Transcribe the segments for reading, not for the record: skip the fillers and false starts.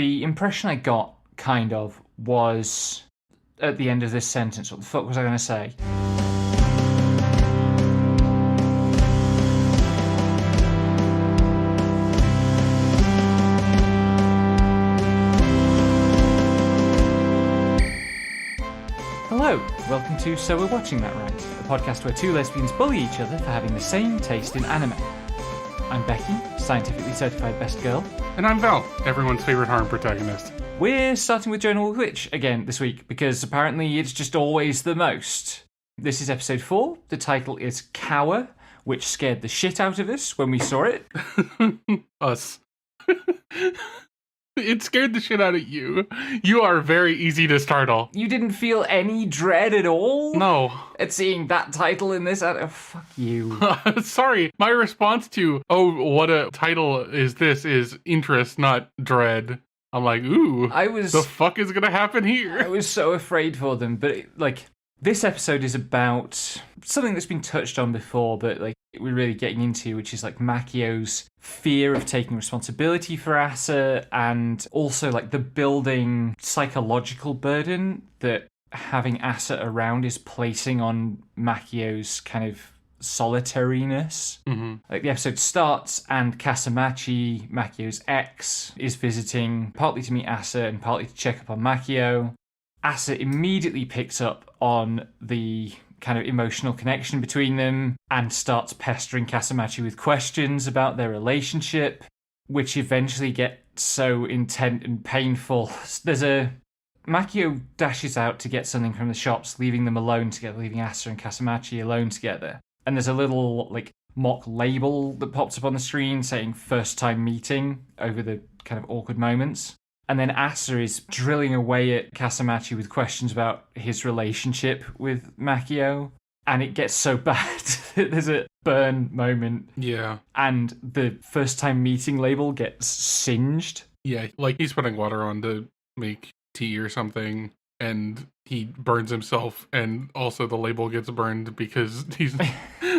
the impression I got, kind of, was at the end of this sentence. What the fuck was I going to say? Hello, welcome to So We're Watching That Right, a podcast where two lesbians bully each other for having the same taste in anime. I'm Becky, scientifically certified best girl. And I'm Val, everyone's favourite harem protagonist. We're starting with Journal of the Witch again this week, because apparently it's just always the most. This is episode 4, the title is Cower, which scared the shit out of us when we saw it. Us. It scared the shit out of you. You are very easy to startle. You didn't feel any dread at all? No. At seeing that title in this? Oh, fuck you. Sorry. My response to, what a title is this, is interest, not dread. I'm like, ooh, the fuck is gonna happen here? I was so afraid for them, but this episode is about something that's been touched on before, but we're really getting into, which is Makio's fear of taking responsibility for Asa, and also the building psychological burden that having Asa around is placing on Makio's kind of solitariness. Mm-hmm. The episode starts and Kasamachi, Makio's ex, is visiting, partly to meet Asa and partly to check up on Makio. Asa immediately picks up on the kind of emotional connection between them and starts pestering Kasamachi with questions about their relationship, which eventually get so intense and painful. Makio dashes out to get something from the shops, leaving them alone together, leaving Asa and Kasamachi alone together. And there's a little mock label that pops up on the screen saying first time meeting over the kind of awkward moments. And then Asa is drilling away at Kasamachi with questions about his relationship with Makio. And it gets so bad that there's a burn moment. Yeah. And the first time meeting label gets singed. Yeah, he's putting water on to make tea or something. And he burns himself. And also the label gets burned because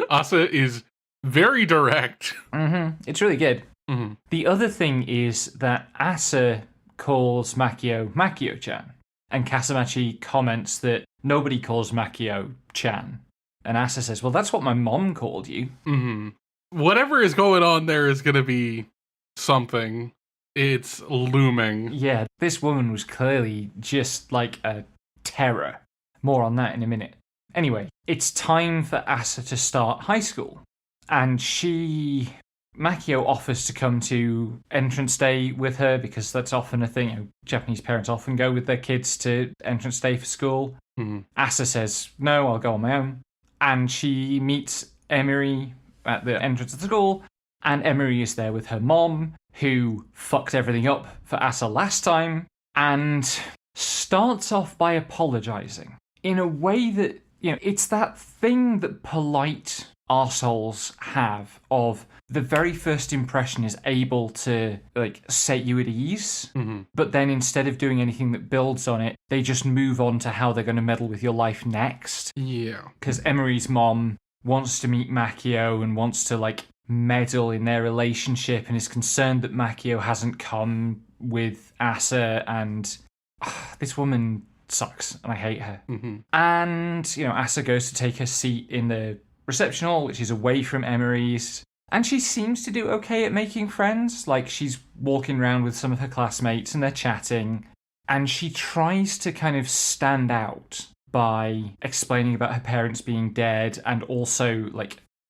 Asa is very direct. Mm-hmm. It's really good. Mm-hmm. The other thing is that Asa calls Makio Makio-chan, and Kasamachi comments that nobody calls Makio-chan. And Asa says, well, that's what my mom called you. Mm-hmm. Whatever is going on there is going to be something. It's looming. Yeah, this woman was clearly just a terror. More on that in a minute. Anyway, it's time for Asa to start high school. And Makio offers to come to entrance day with her because that's often a thing. Japanese parents often go with their kids to entrance day for school. Mm-hmm. Asa says, no, I'll go on my own. And she meets Emery at the entrance of the school. And Emery is there with her mom, who fucked everything up for Asa last time, and starts off by apologizing in a way that, it's that thing that polite arseholes have of the very first impression is able to set you at ease, mm-hmm. but then instead of doing anything that builds on it, they just move on to how they're going to meddle with your life next. Yeah. Because Emery's mom wants to meet Makio and wants to meddle in their relationship and is concerned that Makio hasn't come with Asa, and this woman sucks and I hate her. Mm-hmm. And, Asa goes to take her seat in the reception hall, which is away from Emery's, and she seems to do okay at making friends. She's walking around with some of her classmates and they're chatting, and she tries to kind of stand out by explaining about her parents being dead and also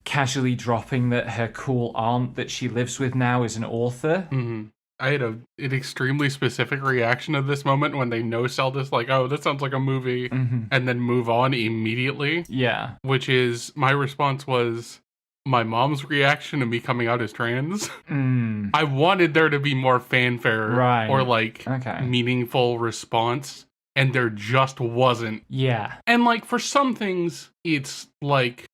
casually dropping that her cool aunt that she lives with now is an author. Mm-hmm. I had an extremely specific reaction at this moment when they no-sell this, oh, that sounds like a movie, mm-hmm. and then move on immediately. Yeah. Which is, my response was my mom's reaction to me coming out as trans. I wanted there to be more fanfare, right, or meaningful response, and there just wasn't. Yeah. And for some things, it's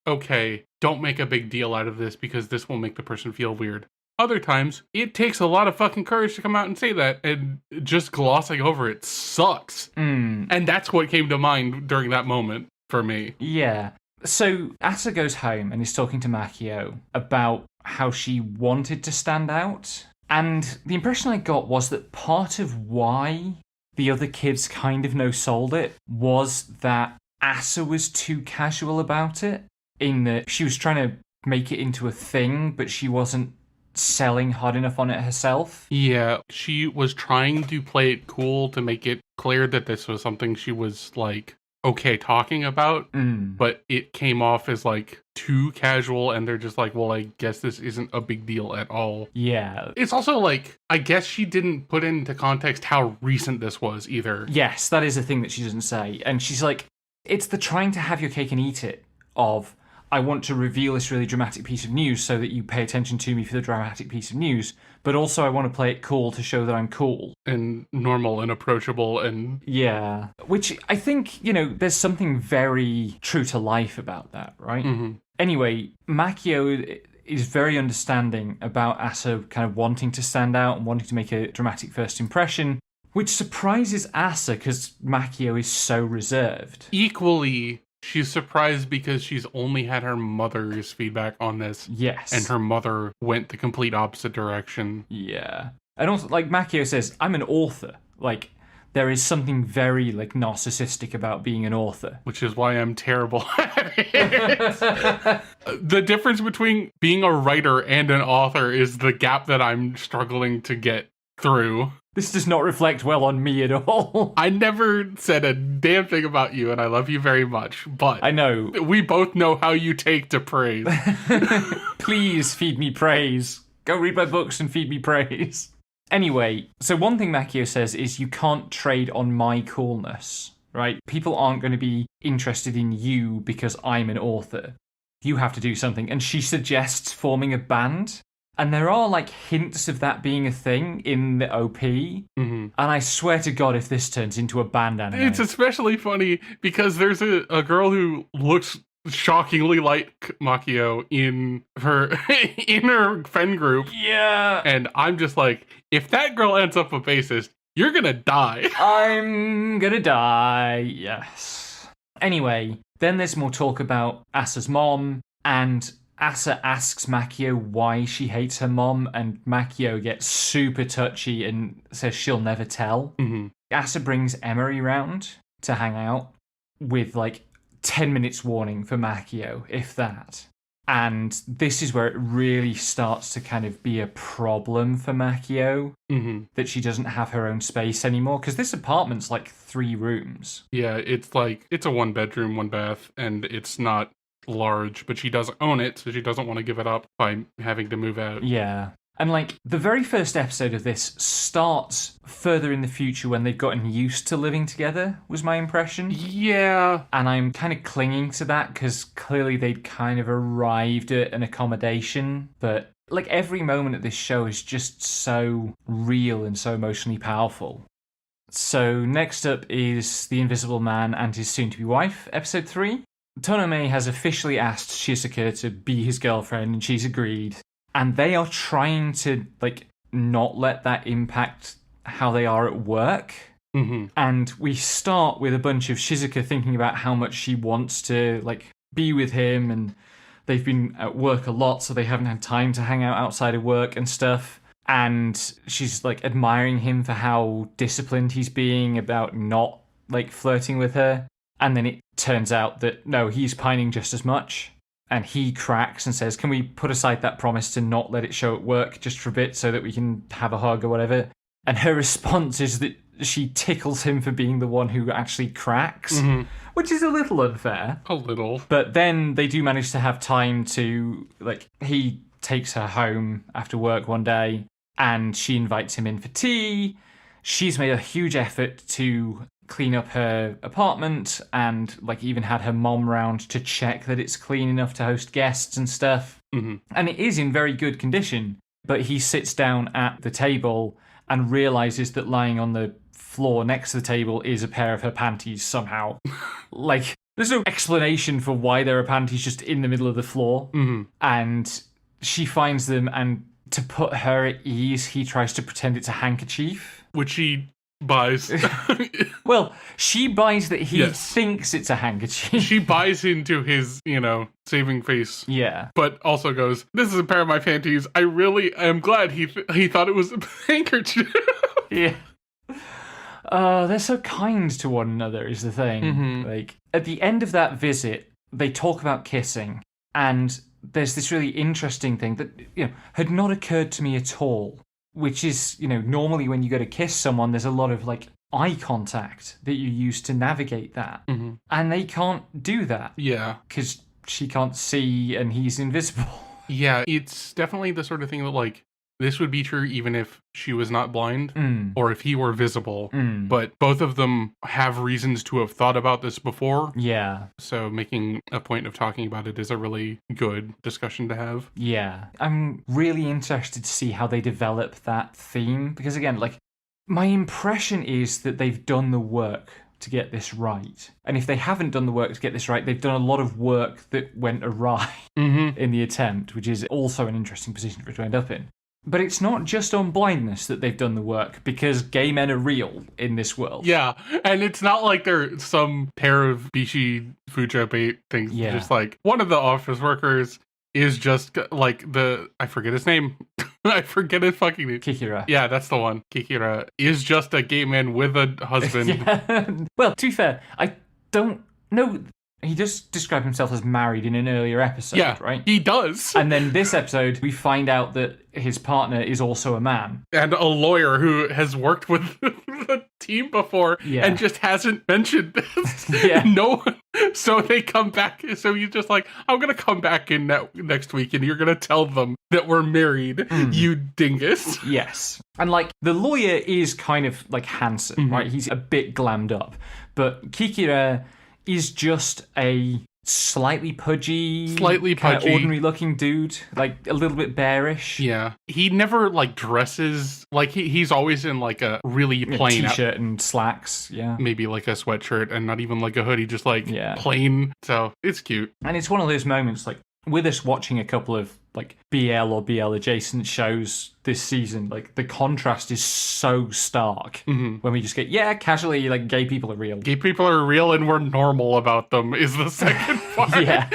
okay, don't make a big deal out of this because this will make the person feel weird. Other times, it takes a lot of fucking courage to come out and say that, and just glossing over it sucks. And that's what came to mind during that moment for me. Yeah. So Asa goes home and is talking to Makio about how she wanted to stand out And the impression I got was that part of why the other kids kind of no-sold it was that Asa was too casual about it, in that she was trying to make it into a thing, but she wasn't selling hard enough on it herself. Yeah, she was trying to play it cool to make it clear that this was something she was, like, okay talking about, but it came off as, like, too casual, and they're just like, well, I guess this isn't a big deal at all. Yeah. It's also, like, I guess she didn't put into context how recent this was, either. Yes, that is a thing that she doesn't say. And she's like, it's the trying to have your cake and eat it of, I want to reveal this really dramatic piece of news so that you pay attention to me for the dramatic piece of news, but also I want to play it cool to show that I'm cool. And normal and approachable and... Yeah. Which I think, there's something very true to life about that, right? Mm-hmm. Anyway, Makio is very understanding about Asa kind of wanting to stand out and wanting to make a dramatic first impression, which surprises Asa because Makio is so reserved. Equally, she's surprised because she's only had her mother's feedback on this. Yes. And her mother went the complete opposite direction. Yeah. And also, like Makio says, I'm an author. Like, there is something very, like, narcissistic about being an author. Which is why I'm terrible at it. The difference between being a writer and an author is the gap that I'm struggling to get through. This does not reflect well on me at all. I never said a damn thing about you, and I love you very much, but... I know. We both know how you take to praise. Please feed me praise. Go read my books and feed me praise. Anyway, so one thing Makio says is you can't trade on my coolness, right? People aren't going to be interested in you because I'm an author. You have to do something. And she suggests forming a band. And there are, like, hints of that being a thing in the OP. Mm-hmm. And I swear to God, if this turns into a band anime... It's especially funny because there's a girl who looks shockingly like Makio in her friend group. Yeah. And I'm just like, if that girl ends up a bassist, you're gonna die. I'm gonna die, yes. Anyway, then there's more talk about Asa's mom, and Asa asks Makio why she hates her mom, and Makio gets super touchy and says she'll never tell. Mm-hmm. Asa brings Emery round to hang out with, like, 10 minutes warning for Makio, if that. And this is where it really starts to kind of be a problem for Makio, that she doesn't have her own space anymore, because this apartment's like 3 rooms. Yeah, it's like, it's a 1-bedroom, 1-bath, and it's not large, but she doesn't own it, so she doesn't want to give it up by having to move out. Yeah. And, like, the very first episode of this starts further in the future when they've gotten used to living together, was my impression. Yeah. And I'm kind of clinging to that because clearly they'd kind of arrived at an accommodation. But, like, every moment of this show is just so real and so emotionally powerful. So, next up is The Invisible Man and His Soon-to-be Wife, episode 3. Tonome has officially asked Shizuka to be his girlfriend, and she's agreed. And they are trying to, like, not let that impact how they are at work. Mm-hmm. And we start with a bunch of Shizuka thinking about how much she wants to, like, be with him. And they've been at work a lot, so they haven't had time to hang out outside of work and stuff. And she's, like, admiring him for how disciplined he's being about not, like, flirting with her. And then it turns out that, no, he's pining just as much. And he cracks and says, can we put aside that promise to not let it show at work just for a bit so that we can have a hug or whatever? And her response is that she tickles him for being the one who actually cracks, which is a little unfair. A little. But then they do manage to have time to, like, he takes her home after work one day and she invites him in for tea. She's made a huge effort to clean up her apartment and, like, even had her mom round to check that it's clean enough to host guests and stuff. Mm-hmm. And it is in very good condition. But he sits down at the table and realizes that lying on the floor next to the table is a pair of her panties somehow. Like, there's no explanation for why there are panties just in the middle of the floor. Mm-hmm. And she finds them, and to put her at ease, he tries to pretend it's a handkerchief. Which he buys. Well, she buys that he Yes. thinks it's a handkerchief. She buys into his, saving face. Yeah. But also goes, this is a pair of my panties. I really am glad he thought it was a handkerchief. Yeah. They're so kind to one another is the thing. Mm-hmm. Like, at the end of that visit, they talk about kissing, and there's this really interesting thing that, had not occurred to me at all, which is, normally when you go to kiss someone, there's a lot of, like, eye contact that you use to navigate that. Mm-hmm. And they can't do that. Yeah. Because she can't see and he's invisible. Yeah, it's definitely the sort of thing that, like, this would be true even if she was not blind or if he were visible. But both of them have reasons to have thought about this before. Yeah. So making a point of talking about it is a really good discussion to have. Yeah. I'm really interested to see how they develop that theme. Because again, like, my impression is that they've done the work to get this right. And if they haven't done the work to get this right, they've done a lot of work that went awry in the attempt, which is also an interesting position for it to end up in. But it's not just on blindness that they've done the work, because gay men are real in this world. Yeah, and it's not like they're some pair of Bishi Fujo bait things. Yeah. Just like, one of the office workers is just like I forget his name. I forget his fucking name. Kikira. Yeah, that's the one. Kikira is just a gay man with a husband. Yeah. Well, to be fair, I don't know. He does describe himself as married in an earlier episode, Yeah, right? he does. And then this episode, we find out that his partner is also a man. And a lawyer who has worked with the team before and just hasn't mentioned this. Yeah. No one. So they come back. So you're just like, I'm going to come back in next week and you're going to tell them that we're married, you dingus. Yes. And like, the lawyer is kind of like handsome, right? He's a bit glammed up. But Kikira is just a slightly pudgy, kind of ordinary looking dude, like a little bit bearish. Yeah. He never like dresses, like he's always in like a really plain t-shirt and slacks, yeah. Maybe like a sweatshirt and not even like a hoodie, just like plain. So it's cute. And it's one of those moments, like, with us watching a couple of like BL or BL adjacent shows this season, like the contrast is so stark when we just get, casually, like, gay people are real. Gay people are real and we're normal about them is the second part. Yeah.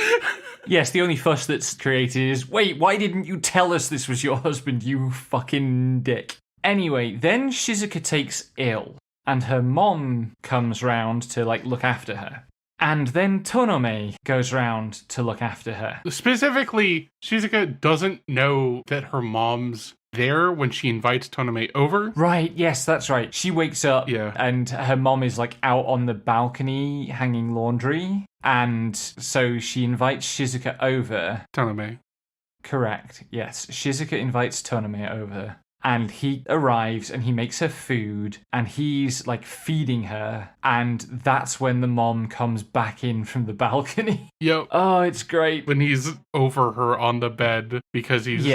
Yes, the only fuss that's created is, wait, why didn't you tell us this was your husband, you fucking dick? Anyway, then Shizuka takes ill, and her mom comes round to, like, look after her. And then Tonome goes round to look after her. Specifically, Shizuka doesn't know that her mom's there when she invites Tonome over. Right, yes, that's right. She wakes up and her mom is like out on the balcony hanging laundry. And so she invites Shizuka over. Tonome. Correct, yes. Shizuka invites Tonome over. And he arrives and he makes her food and he's like feeding her. And that's when the mom comes back in from the balcony. Yep. Oh, it's great. When he's over her on the bed because he's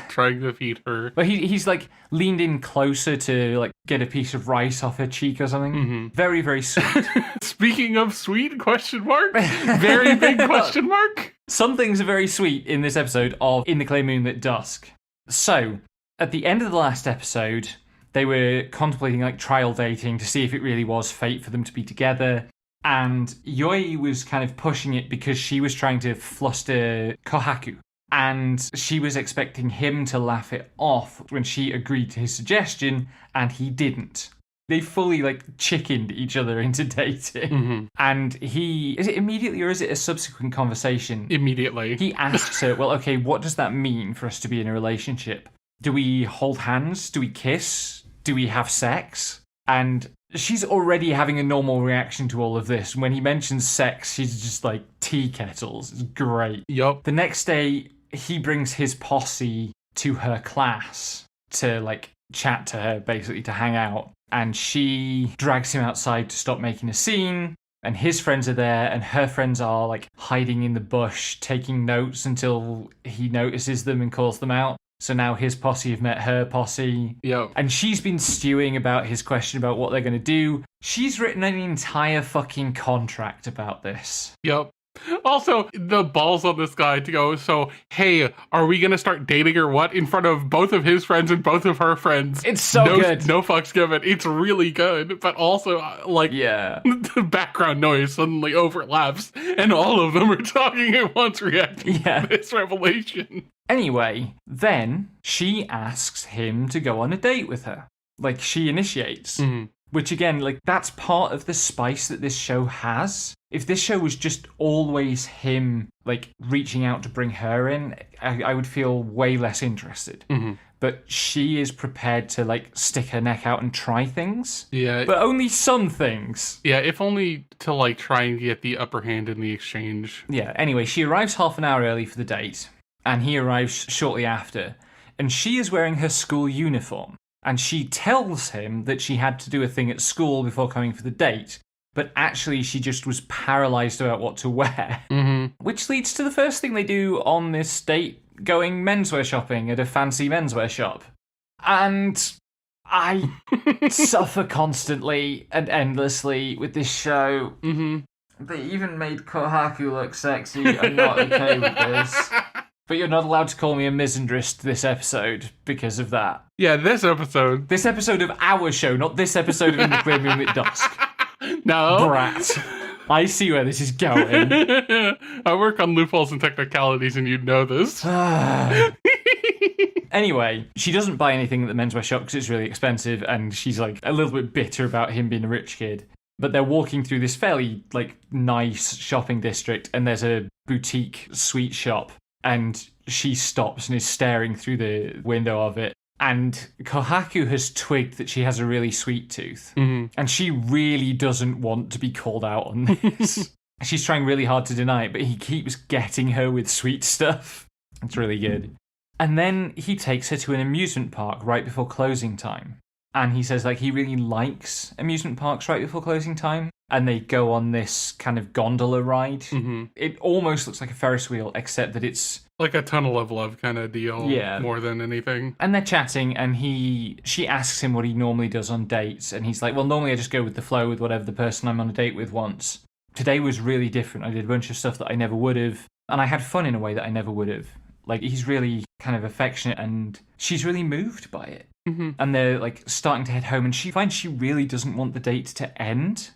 trying to feed her. But he's like leaned in closer to like get a piece of rice off her cheek or something. Very, very sweet. Speaking of sweet, question mark? Very big question mark? Some things are very sweet in this episode of In the Clay Moonlit Dusk. So, at the end of the last episode, they were contemplating like trial dating to see if it really was fate for them to be together. And Yoi was kind of pushing it because she was trying to fluster Kohaku. And she was expecting him to laugh it off when she agreed to his suggestion, and he didn't. They fully like chickened each other into dating. And is it immediately or is it a subsequent conversation? Immediately. He asks her, well, okay, what does that mean for us to be in a relationship? Do we hold hands? Do we kiss? Do we have sex? And she's already having a normal reaction to all of this. When he mentions sex, she's just like, tea kettles. It's great. Yup. The next day, he brings his posse to her class to like chat to her, basically to hang out. And she drags him outside to stop making a scene. And his friends are there, and her friends are like hiding in the bush, taking notes until he notices them and calls them out. So now his posse have met her posse. Yep. And she's been stewing about his question about what they're going to do. She's written an entire fucking contract about this. Yep. Also, the balls on this guy to go, so, hey, are we going to start dating or what? In front of both of his friends and both of her friends. It's so good. No fucks given. It's really good. But also, Yeah. the background noise suddenly overlaps, and all of them are talking at once, reacting to this revelation. Anyway, then she asks him to go on a date with her. Like, she initiates. Mm-hmm. Which, again, like, that's part of the spice that this show has. If this show was just always him, like, reaching out to bring her in, I would feel way less interested. Mm-hmm. But she is prepared to, like, stick her neck out and try things. Yeah. But only some things. Yeah, if only to, like, try and get the upper hand in the exchange. Yeah, anyway, she arrives half an hour early for the date, and he arrives shortly after. And she is wearing her school uniform. And she tells him that she had to do a thing at school before coming for the date, but actually she just was paralysed about what to wear. Mm-hmm. Which leads to the first thing they do on this date, going menswear shopping at a fancy menswear shop. And I suffer constantly and endlessly with this show. Mm-hmm. They even made Kohaku look sexy. I'm not okay with this. But you're not allowed to call me a misandrist this episode because of that. Yeah, this episode. This episode of our show, not this episode of In the Grey Moonlit Dusk. No. Brat. I see where this is going. I work on loopholes and technicalities and you'd know this. Anyway, she doesn't buy anything at the menswear shop because it's really expensive and she's like a little bit bitter about him being a rich kid. But they're walking through this fairly like nice shopping district and there's a boutique sweet shop. And she stops and is staring through the window of it. And Kohaku has twigged that she has a really sweet tooth. Mm-hmm. And she really doesn't want to be called out on this. She's trying really hard to deny it, but he keeps getting her with sweet stuff. It's really good. And then he takes her to an amusement park right before closing time. And he says, like, he really likes amusement parks right before closing time. And they go on this kind of gondola ride. Mm-hmm. It almost looks like a Ferris wheel, except that it's like a tunnel of love kind of deal. Yeah. More than anything. And they're chatting, and she asks him what he normally does on dates. And he's like, well, normally I just go with the flow with whatever the person I'm on a date with wants. Today was really different. I did a bunch of stuff that I never would have. And I had fun in a way that I never would have. Like, he's really kind of affectionate, and she's really moved by it. Mm-hmm. And they're, like, starting to head home, and she finds she really doesn't want the date to end.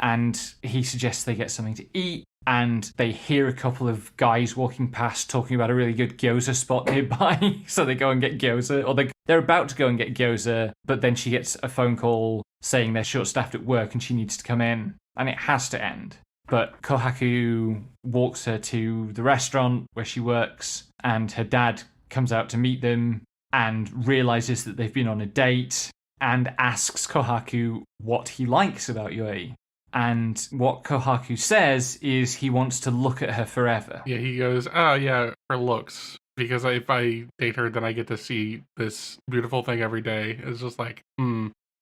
And he suggests they get something to eat, and they hear a couple of guys walking past talking about a really good gyoza spot nearby. So they go and get gyoza, or they're about to go and get gyoza, but then she gets a phone call saying they're short-staffed at work and she needs to come in, and it has to end. But Kohaku walks her to the restaurant where she works, and her dad comes out to meet them and realizes that they've been on a date and asks Kohaku what he likes about Yui. And what Kohaku says is he wants to look at her forever. Yeah, he goes, oh yeah, her looks. Because if I date her, then I get to see this beautiful thing every day. It's just like,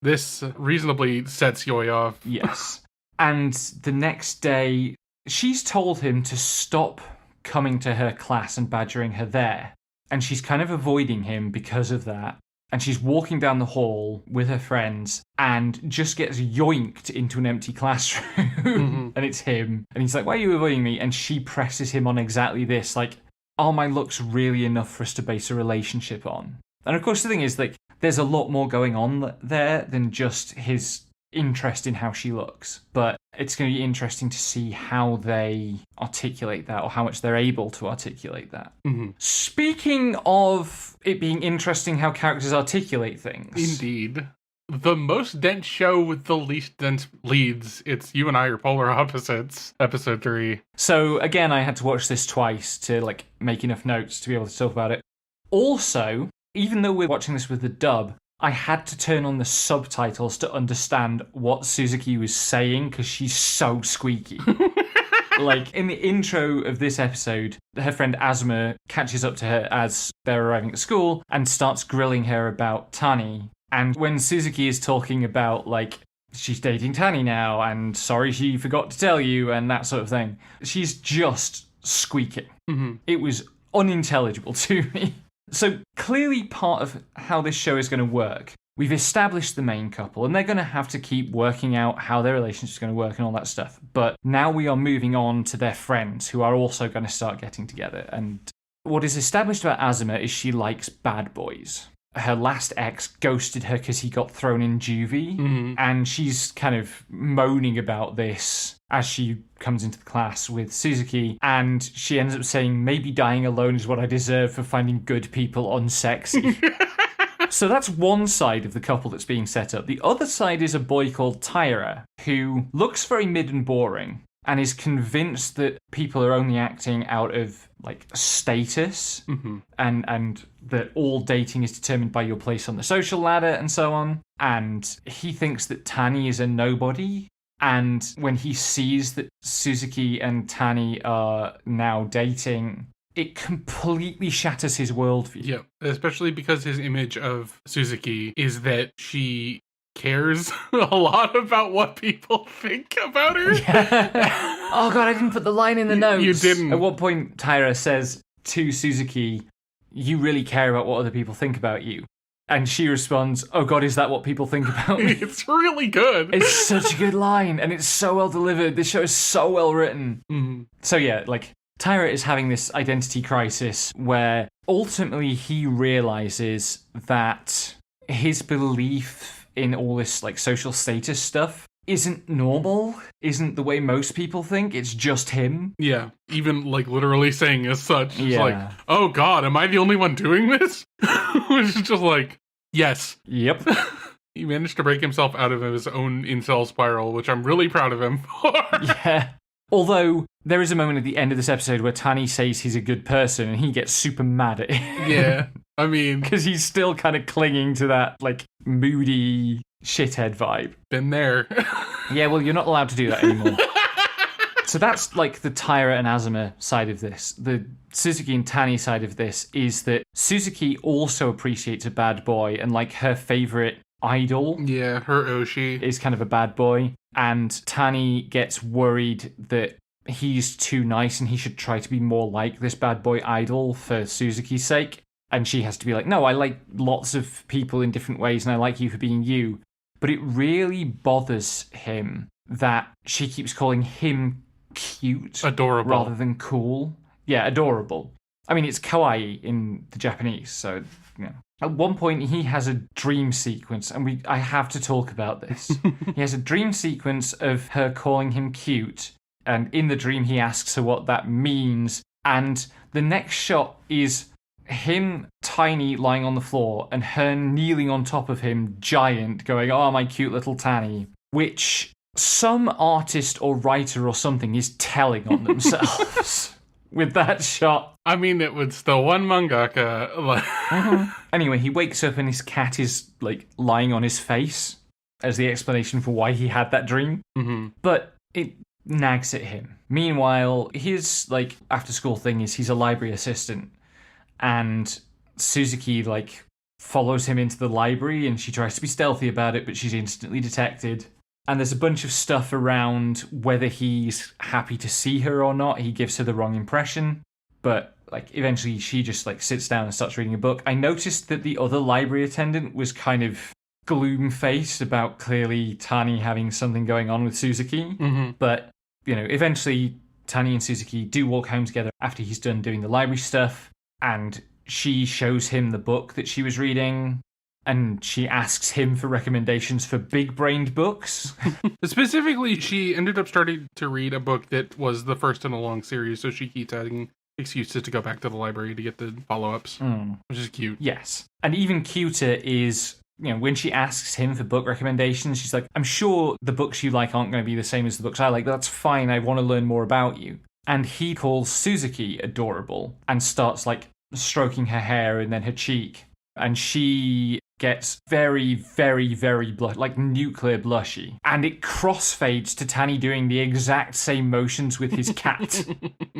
this reasonably sets Yui off. Yes. And the next day, she's told him to stop coming to her class and badgering her there. And she's kind of avoiding him because of that. And she's walking down the hall with her friends and just gets yoinked into an empty classroom. Mm-hmm. And it's him. And he's like, why are you avoiding me? And she presses him on exactly this. Like, are my looks really enough for us to base a relationship on? And of course, the thing is, like, there's a lot more going on there than just his interest in how she looks. But it's going to be interesting to see how they articulate that, or how much they're able to articulate that. Mm-hmm. Speaking of it being interesting how characters articulate things. Indeed. The most dense show with the least dense leads. It's You and I Are Polar Opposites, episode 3. So again, I had to watch this twice to like make enough notes to be able to talk about it. Also, even though we're watching this with the dub, I had to turn on the subtitles to understand what Suzuki was saying because she's so squeaky. Like, in the intro of this episode, her friend Asuma catches up to her as they're arriving at school and starts grilling her about Tani. And when Suzuki is talking about, like, she's dating Tani now and sorry she forgot to tell you and that sort of thing, she's just squeaking. Mm-hmm. It was unintelligible to me. So clearly part of how this show is going to work we've established the main couple, and they're going to have to keep working out how their relationship is going to work and all that stuff. But now we are moving on to their friends, who are also going to start getting together. And what is established about Azuma is she likes bad boys. Her last ex ghosted her because he got thrown in juvie, and she's kind of moaning about this as she comes into the class with Suzuki, and she ends up saying, maybe dying alone is what I deserve for finding good people unsexy. So that's one side of the couple that's being set up. The other side is a boy called Tyra, who looks very mid and boring, and is convinced that people are only acting out of, like, status, and that all dating is determined by your place on the social ladder and so on. And he thinks that Tani is a nobody. And when he sees that Suzuki and Tani are now dating, it completely shatters his worldview. Yeah, especially because his image of Suzuki is that she cares a lot about what people think about her. Yeah. Oh god, I didn't put the line in the notes. You didn't. At what point Tyra says to Suzuki, you really care about what other people think about you. And she responds, oh god, is that what people think about me? It's really good. It's such a good line, and it's so well delivered. This show is so well written. So yeah, like, Tyra is having this identity crisis where ultimately he realizes that his belief in all this, like, social status stuff isn't normal, isn't the way most people think, it's just him. Yeah, even, like, literally saying as such. It's Yeah. like, oh god, am I the only one doing this? Which is just like, yes. Yep. He managed to break himself out of his own incel spiral, which I'm really proud of him for. Yeah. Although, there is a moment at the end of this episode where Tani says he's a good person, and he gets super mad at it. Yeah, I mean... Because he's still kind of clinging to that, like, moody shithead vibe. Been there. Yeah, well, you're not allowed to do that anymore. So that's, like, the Tyra and Azuma side of this. The Suzuki and Tani side of this is that Suzuki also appreciates a bad boy, and, like, her favourite idol Yeah, her Oshi is kind of a bad boy. And Tani gets worried that he's too nice and he should try to be more like this bad boy idol for Suzuki's sake. And she has to be like, no, I like lots of people in different ways and I like you for being you. But it really bothers him that she keeps calling him cute. Adorable. Rather than cool. Yeah, adorable. I mean, it's kawaii in the Japanese, so, you know. At one point, he has a dream sequence, and I have to talk about this. He has a dream sequence of her calling him cute, and in the dream, he asks her what that means. And the next shot is him tiny lying on the floor, and her kneeling on top of him, giant, going, oh, my cute little Tanny, which some artist or writer or something is telling on themselves. With that shot. I mean, it was the one mangaka. Anyway, he wakes up and his cat is, like, lying on his face as the explanation for why he had that dream. But it nags at him. Meanwhile, his, like, after-school thing is he's a library assistant. And Suzuki, like, follows him into the library and she tries to be stealthy about it, but she's instantly detected. And there's a bunch of stuff around whether he's happy to see her or not. He gives her the wrong impression. But, like, eventually she just, like, sits down and starts reading a book. I noticed that the other library attendant was kind of gloom-faced about clearly Tani having something going on with Suzuki. But, you know, eventually Tani and Suzuki do walk home together after he's done doing the library stuff. And she shows him the book that she was reading. And she asks him for recommendations for big-brained books. Specifically, she ended up starting to read a book that was the first in a long series, so she keeps adding excuses to go back to the library to get the follow-ups, which is cute. Yes. And even cuter is, you know, when she asks him for book recommendations, she's like, I'm sure the books you like aren't going to be the same as the books I like, but that's fine, I want to learn more about you. And he calls Suzuki adorable and starts, like, stroking her hair and then her cheek. And she gets very, very, very like nuclear blushy. And it crossfades to Tani doing the exact same motions with his cat.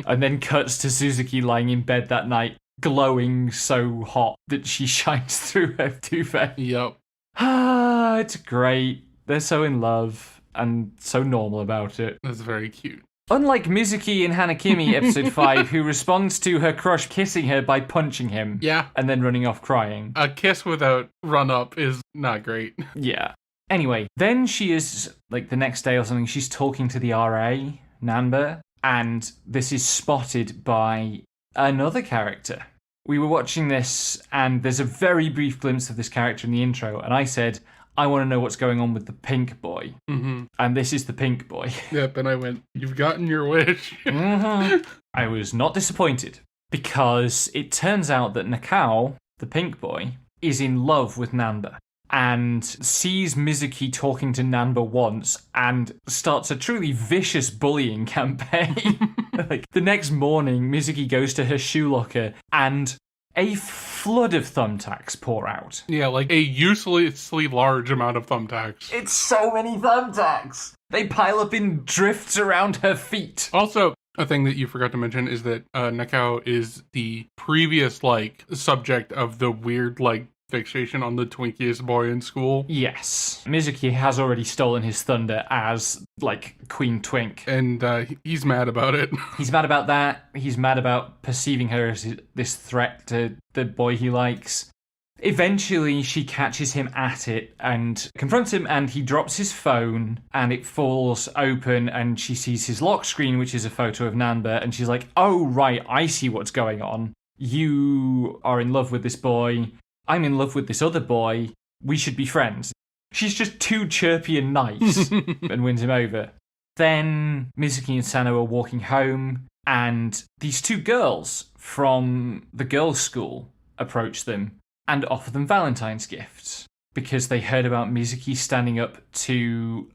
And then cuts to Suzuki lying in bed that night, glowing so hot that she shines through her duvet. Yep. It's great. They're so in love and so normal about it. That's very cute. Unlike Mizuki in Hana-Kimi episode 5, who responds to her crush kissing her by punching him. Yeah. And then running off crying. A kiss without run-up is not great. Yeah. Anyway, then she is, like, the next day or something, she's talking to the RA, Namba, and this is spotted by another character. We were watching this, and there's a very brief glimpse of this character in the intro, and I said, I want to know what's going on with the pink boy. Mm-hmm. And this is the pink boy. Yep, and I went, you've gotten your wish. Mm-hmm. I was not disappointed, because it turns out that Nakao, the pink boy, is in love with Namba, and sees Mizuki talking to Namba once, and starts a truly vicious bullying campaign. Like, the next morning, Mizuki goes to her shoe locker, and a flood of thumbtacks pour out. Yeah, like a uselessly large amount of thumbtacks. It's so many thumbtacks! They pile up in drifts around her feet. Also, a thing that you forgot to mention is that Nakao is the previous, like, subject of the weird, like, fixation on the twinkiest boy in school. Yes. Mizuki has already stolen his thunder as, like, Queen Twink. And he's mad about it. He's mad about that. He's mad about perceiving her as this threat to the boy he likes. Eventually, she catches him at it and confronts him, and he drops his phone, and it falls open, and she sees his lock screen, which is a photo of Namba, and she's like, oh, right, I see what's going on. You are in love with this boy. I'm in love with this other boy. We should be friends. She's just too chirpy and nice and wins him over. Then Mizuki and Sano are walking home, and these two girls from the girls' school approach them and offer them Valentine's gifts because they heard about Mizuki standing up to...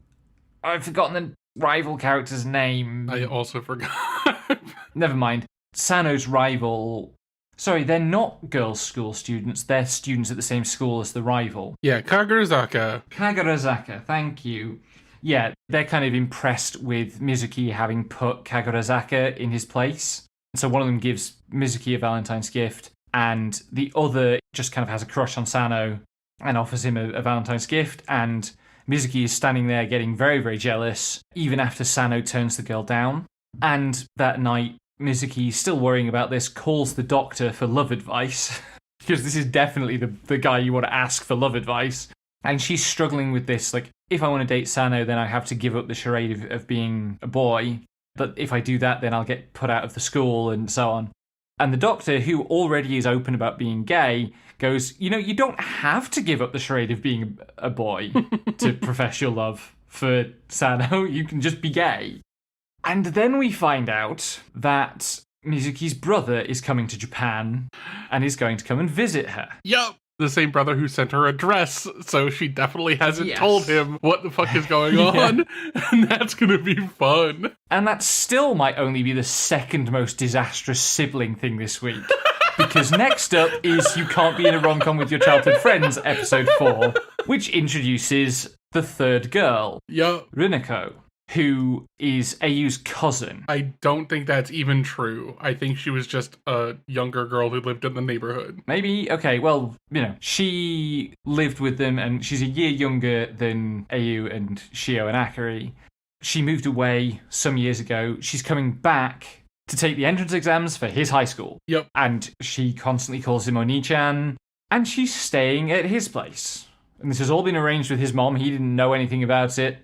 I've forgotten the rival character's name. I also forgot. Never mind. Sano's rival... Sorry, they're not girls' school students. They're students at the same school as the rival. Yeah, Kagurazaka. Kagurazaka, thank you. Yeah, they're kind of impressed with Mizuki having put Kagurazaka in his place. So one of them gives Mizuki a Valentine's gift, and the other just kind of has a crush on Sano and offers him a Valentine's gift, and Mizuki is standing there getting very, very jealous, even after Sano turns the girl down. And that night, Mizuki, still worrying about this, calls the doctor for love advice, because this is definitely the guy you want to ask for love advice. And she's struggling with this, like, if I want to date Sano, then I have to give up the charade of being a boy. But if I do that, then I'll get put out of the school, and so on. And the doctor, who already is open about being gay, goes, you know, you don't have to give up the charade of being a boy to profess your love for Sano. You can just be gay. And then we find out that Mizuki's brother is coming to Japan and is going to come and visit her. Yup. The same brother who sent her a dress, so she definitely hasn't told him what the fuck is going on. And that's going to be fun. And that still might only be the second most disastrous sibling thing this week. Because next up is You Can't Be in a Rom-Com with Your Childhood Friends, episode 4, which introduces the third girl, Runako, who is Ayu's cousin. I don't think that's even true. I think she was just a younger girl who lived in the neighborhood. Maybe? Okay, well, you know, she lived with them, and she's a year younger than Ayu and Shio and Akari. She moved away some years ago. She's coming back to take the entrance exams for his high school. Yep. And she constantly calls him Oni-chan, and she's staying at his place. And this has all been arranged with his mom. He didn't know anything about it.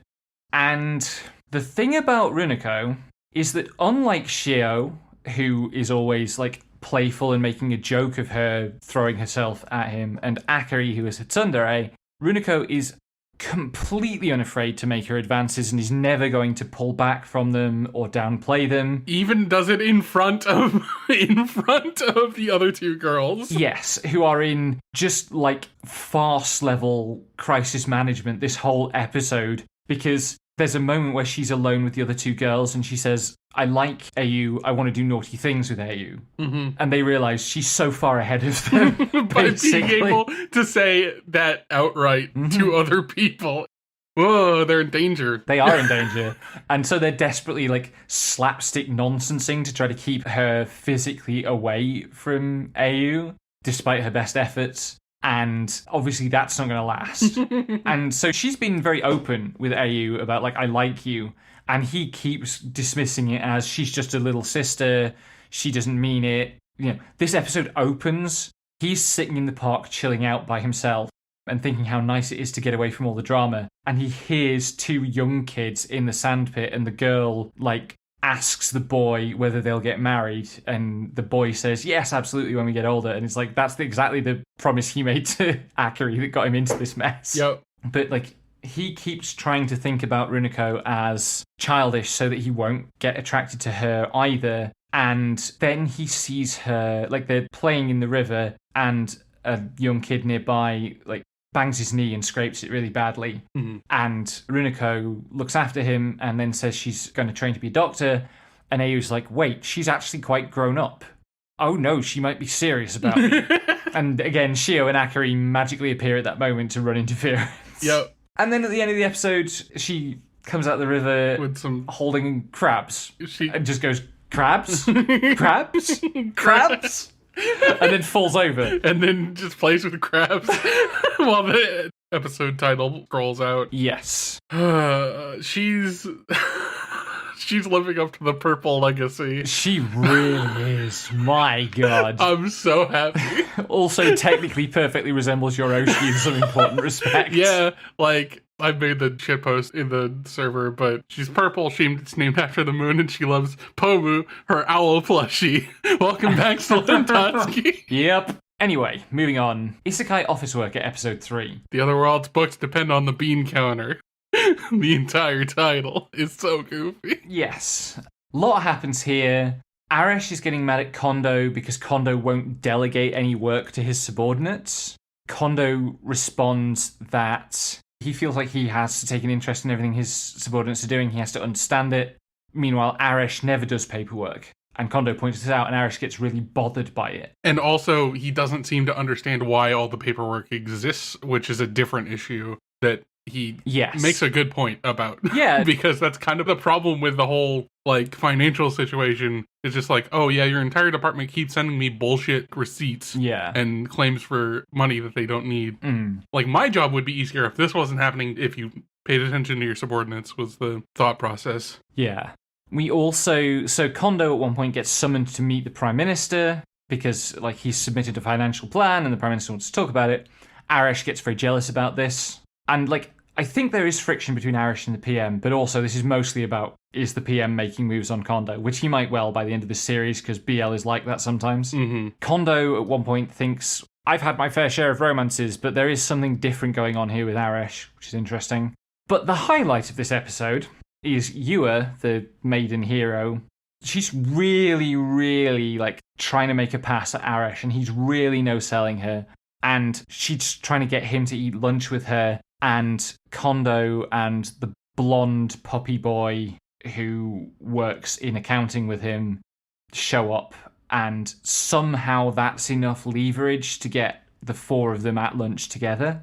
And the thing about Runako is that unlike Shio, who is always like playful and making a joke of her throwing herself at him, and Akari, who is her tsundere, Runako is completely unafraid to make her advances and is never going to pull back from them or downplay them. Even does it in front of the other two girls. Yes, who are in just like farce level crisis management this whole episode, because there's a moment where she's alone with the other two girls and she says, I like Ayu, I want to do naughty things with Ayu. Mm-hmm. And they realise she's so far ahead of them. By being able to say that outright to other people. Whoa, they're in danger. They are in danger. And so they're desperately like slapstick nonsensing to try to keep her physically away from Ayu, despite her best efforts. And obviously that's not going to last. And so she's been very open with AU about, like, I like you. And he keeps dismissing it as she's just a little sister. She doesn't mean it. You know, this episode opens. He's sitting in the park chilling out by himself and thinking how nice it is to get away from all the drama. And he hears two young kids in the sandpit, and the girl, like, asks the boy whether they'll get married, and the boy says, yes, absolutely, when we get older. And it's like, that's exactly the promise he made to Akari that got him into this mess. Yep. But, like, he keeps trying to think about Runako as childish so that he won't get attracted to her either. And then he sees her, like, they're playing in the river, and a young kid nearby, like, bangs his knee and scrapes it really badly. Mm-hmm. And Runako looks after him and then says she's going to train to be a doctor. And Ayu's like, wait, she's actually quite grown up. Oh no, she might be serious about me. And again, Shio and Akari magically appear at that moment to run interference. Yep. And then at the end of the episode, she comes out the river With some holding crabs. She And just goes, crabs? Crabs? Crabs? And then falls over. and then just plays with crabs while the episode title scrolls out. Yes. She's she's living up to the purple legacy. She really is. My God. I'm so happy. Also technically perfectly resembles Yoroshi in some important respects. Yeah, like, I made the shitpost in the server, but she's purple, she's named after the moon, and she loves Pomu, her owl plushie. Welcome back, Solentowski. Yep. Anyway, moving on. Isekai Office Worker, episode 3. The other world's books depend on the bean counter. The entire title is so goofy. Yes. A lot happens here. Arash is getting mad at Kondo because Kondo won't delegate any work to his subordinates. Kondo responds that he feels like he has to take an interest in everything his subordinates are doing. He has to understand it. Meanwhile, Arash never does paperwork. And Kondo points this out, and Arash gets really bothered by it. And also, he doesn't seem to understand why all the paperwork exists, which is a different issue that he makes a good point about. Yeah. Because that's kind of the problem with the whole, like, financial situation. It's just like, oh yeah, your entire department keeps sending me bullshit receipts and claims for money that they don't need. Like, my job would be easier if this wasn't happening, if you paid attention to your subordinates, was the thought process. Yeah. We also... So Kondo at one point gets summoned to meet the Prime Minister because, like, he's submitted a financial plan and the Prime Minister wants to talk about it. Arash gets very jealous about this. And, like, I think there is friction between Arash and the PM, but also this is mostly about, is the PM making moves on Kondo, which he might well by the end of the series, because BL is like that sometimes. Kondo at one point thinks, I've had my fair share of romances, but there is something different going on here with Arash, which is interesting. But the highlight of this episode is Yua, the maiden hero. She's really, really, like, trying to make a pass at Arash, and he's really no-selling her. And she's trying to get him to eat lunch with her. And Kondo and the blonde puppy boy who works in accounting with him show up, and somehow that's enough leverage to get the four of them at lunch together.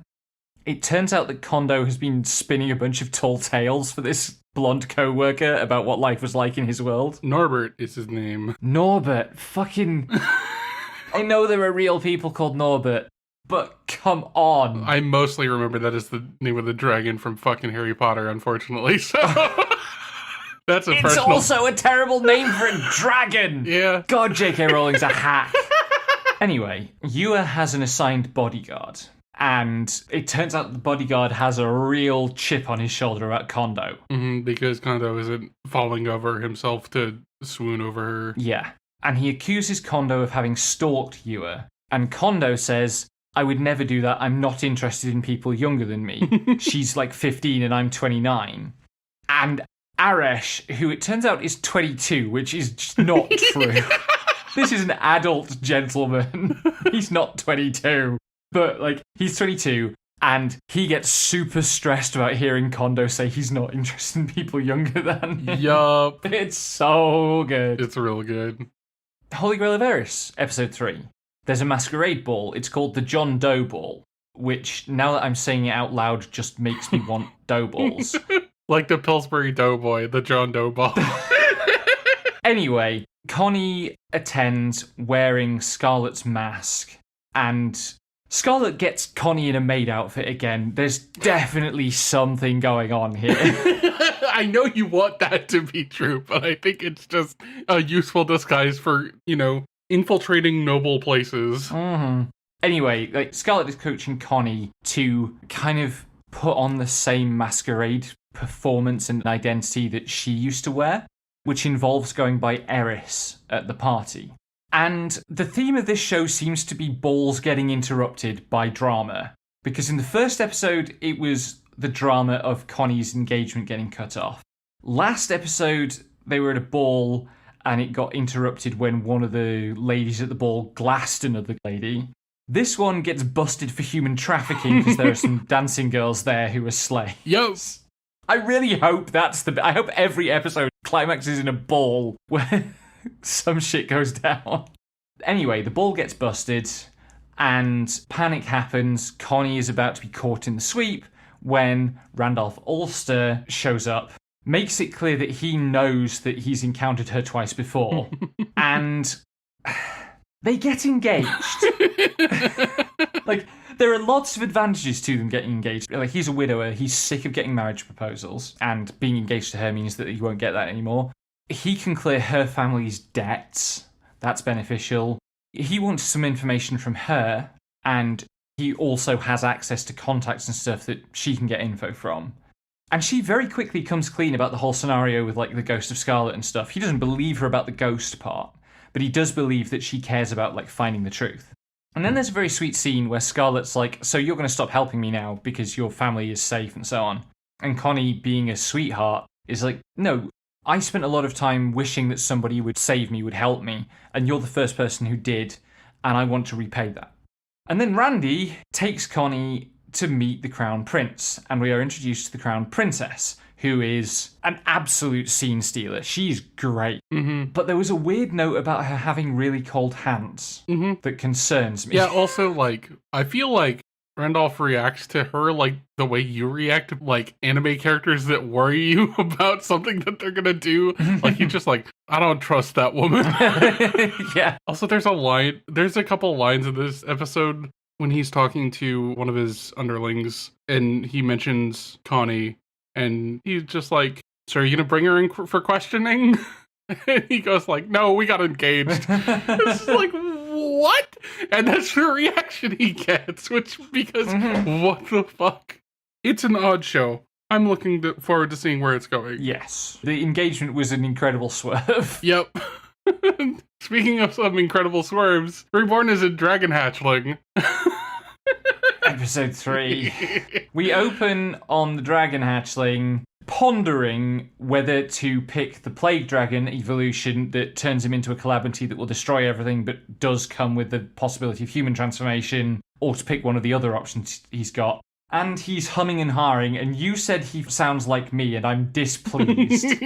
It turns out that Kondo has been spinning a bunch of tall tales for this blonde co-worker about what life was like in his world. Norbert is his name. Norbert. Fucking... I know there are real people called Norbert. But come on. I mostly remember that as the name of the dragon from fucking Harry Potter, unfortunately, so... That's a personal... It's also a terrible name for a dragon! Yeah. God, J.K. Rowling's a hack. Anyway, Yua has an assigned bodyguard. And it turns out the bodyguard has a real chip on his shoulder about Kondo. Because Kondo isn't falling over himself to swoon over her. Yeah. And he accuses Kondo of having stalked Yua. And Kondo says... I would never do that. I'm not interested in people younger than me. She's like 15 and I'm 29. And Arash, who it turns out is 22, which is just not true. This is an adult gentleman. He's not 22. But, like, he's 22, and he gets super stressed about hearing Kondo say he's not interested in people younger than him. Yup. It's so good. It's real good. Holy Grail of Eris, episode 3. There's a masquerade ball. It's called the John Doe Ball, which, now that I'm saying it out loud, just makes me want dough balls. Like the Pillsbury Doughboy, the John Doe Ball. Anyway, Connie attends wearing Scarlet's mask, and Scarlet gets Connie in a maid outfit again. There's definitely something going on here. I know you want that to be true, but I think it's just a useful disguise for, infiltrating noble places. Mm-hmm. Anyway, like Scarlet is coaching Connie to kind of put on the same masquerade performance and identity that she used to wear, which involves going by Eris at the party. And the theme of this show seems to be balls getting interrupted by drama. Because in the first episode, it was the drama of Connie's engagement getting cut off. Last episode, they were at a ball and it got interrupted when one of the ladies at the ball glassed another lady. This one gets busted for human trafficking because there are some dancing girls there who are slaves. Yo! I really hope I hope every episode climaxes in a ball where some shit goes down. Anyway, the ball gets busted and panic happens. Connie is about to be caught in the sweep when Randolph Ulster shows up, makes it clear that he knows that he's encountered her twice before, and they get engaged. Like, there are lots of advantages to them getting engaged. Like, he's a widower, he's sick of getting marriage proposals, and being engaged to her means that he won't get that anymore. He can clear her family's debts. That's beneficial. He wants some information from her, and he also has access to contacts and stuff that she can get info from. And she very quickly comes clean about the whole scenario with, like, the ghost of Scarlet and stuff. He doesn't believe her about the ghost part, but he does believe that she cares about, like, finding the truth. And then there's a very sweet scene where Scarlet's like, so you're going to stop helping me now because your family is safe and so on. And Connie, being a sweetheart, is like, no, I spent a lot of time wishing that somebody would save me, would help me, and you're the first person who did, and I want to repay that. And then Randy takes Connie to meet the Crown Prince, and we are introduced to the Crown Princess, who is an absolute scene stealer. She's great. Mm-hmm. But there was a weird note about her having really cold hands that concerns me. Yeah, also, like, I feel like Randolph reacts to her like the way you react to, like, anime characters that worry you about something that they're gonna do. Like, he's just like, I don't trust that woman. Yeah. Also, there's a couple lines in this episode when he's talking to one of his underlings, and he mentions Connie, and he's just like, so are you gonna bring her in for questioning? And he goes like, no, we got engaged. It's like, what? And that's the reaction he gets, because what the fuck? It's an odd show. I'm looking forward to seeing where it's going. Yes. The engagement was an incredible swerve. Yep. Speaking of some incredible swerves, Reborn is a dragon hatchling. Episode 3. We open on the dragon hatchling pondering whether to pick the plague dragon evolution that turns him into a calamity that will destroy everything but does come with the possibility of human transformation, or to pick one of the other options he's got. And he's humming and hawing, and you said he sounds like me, and I'm displeased.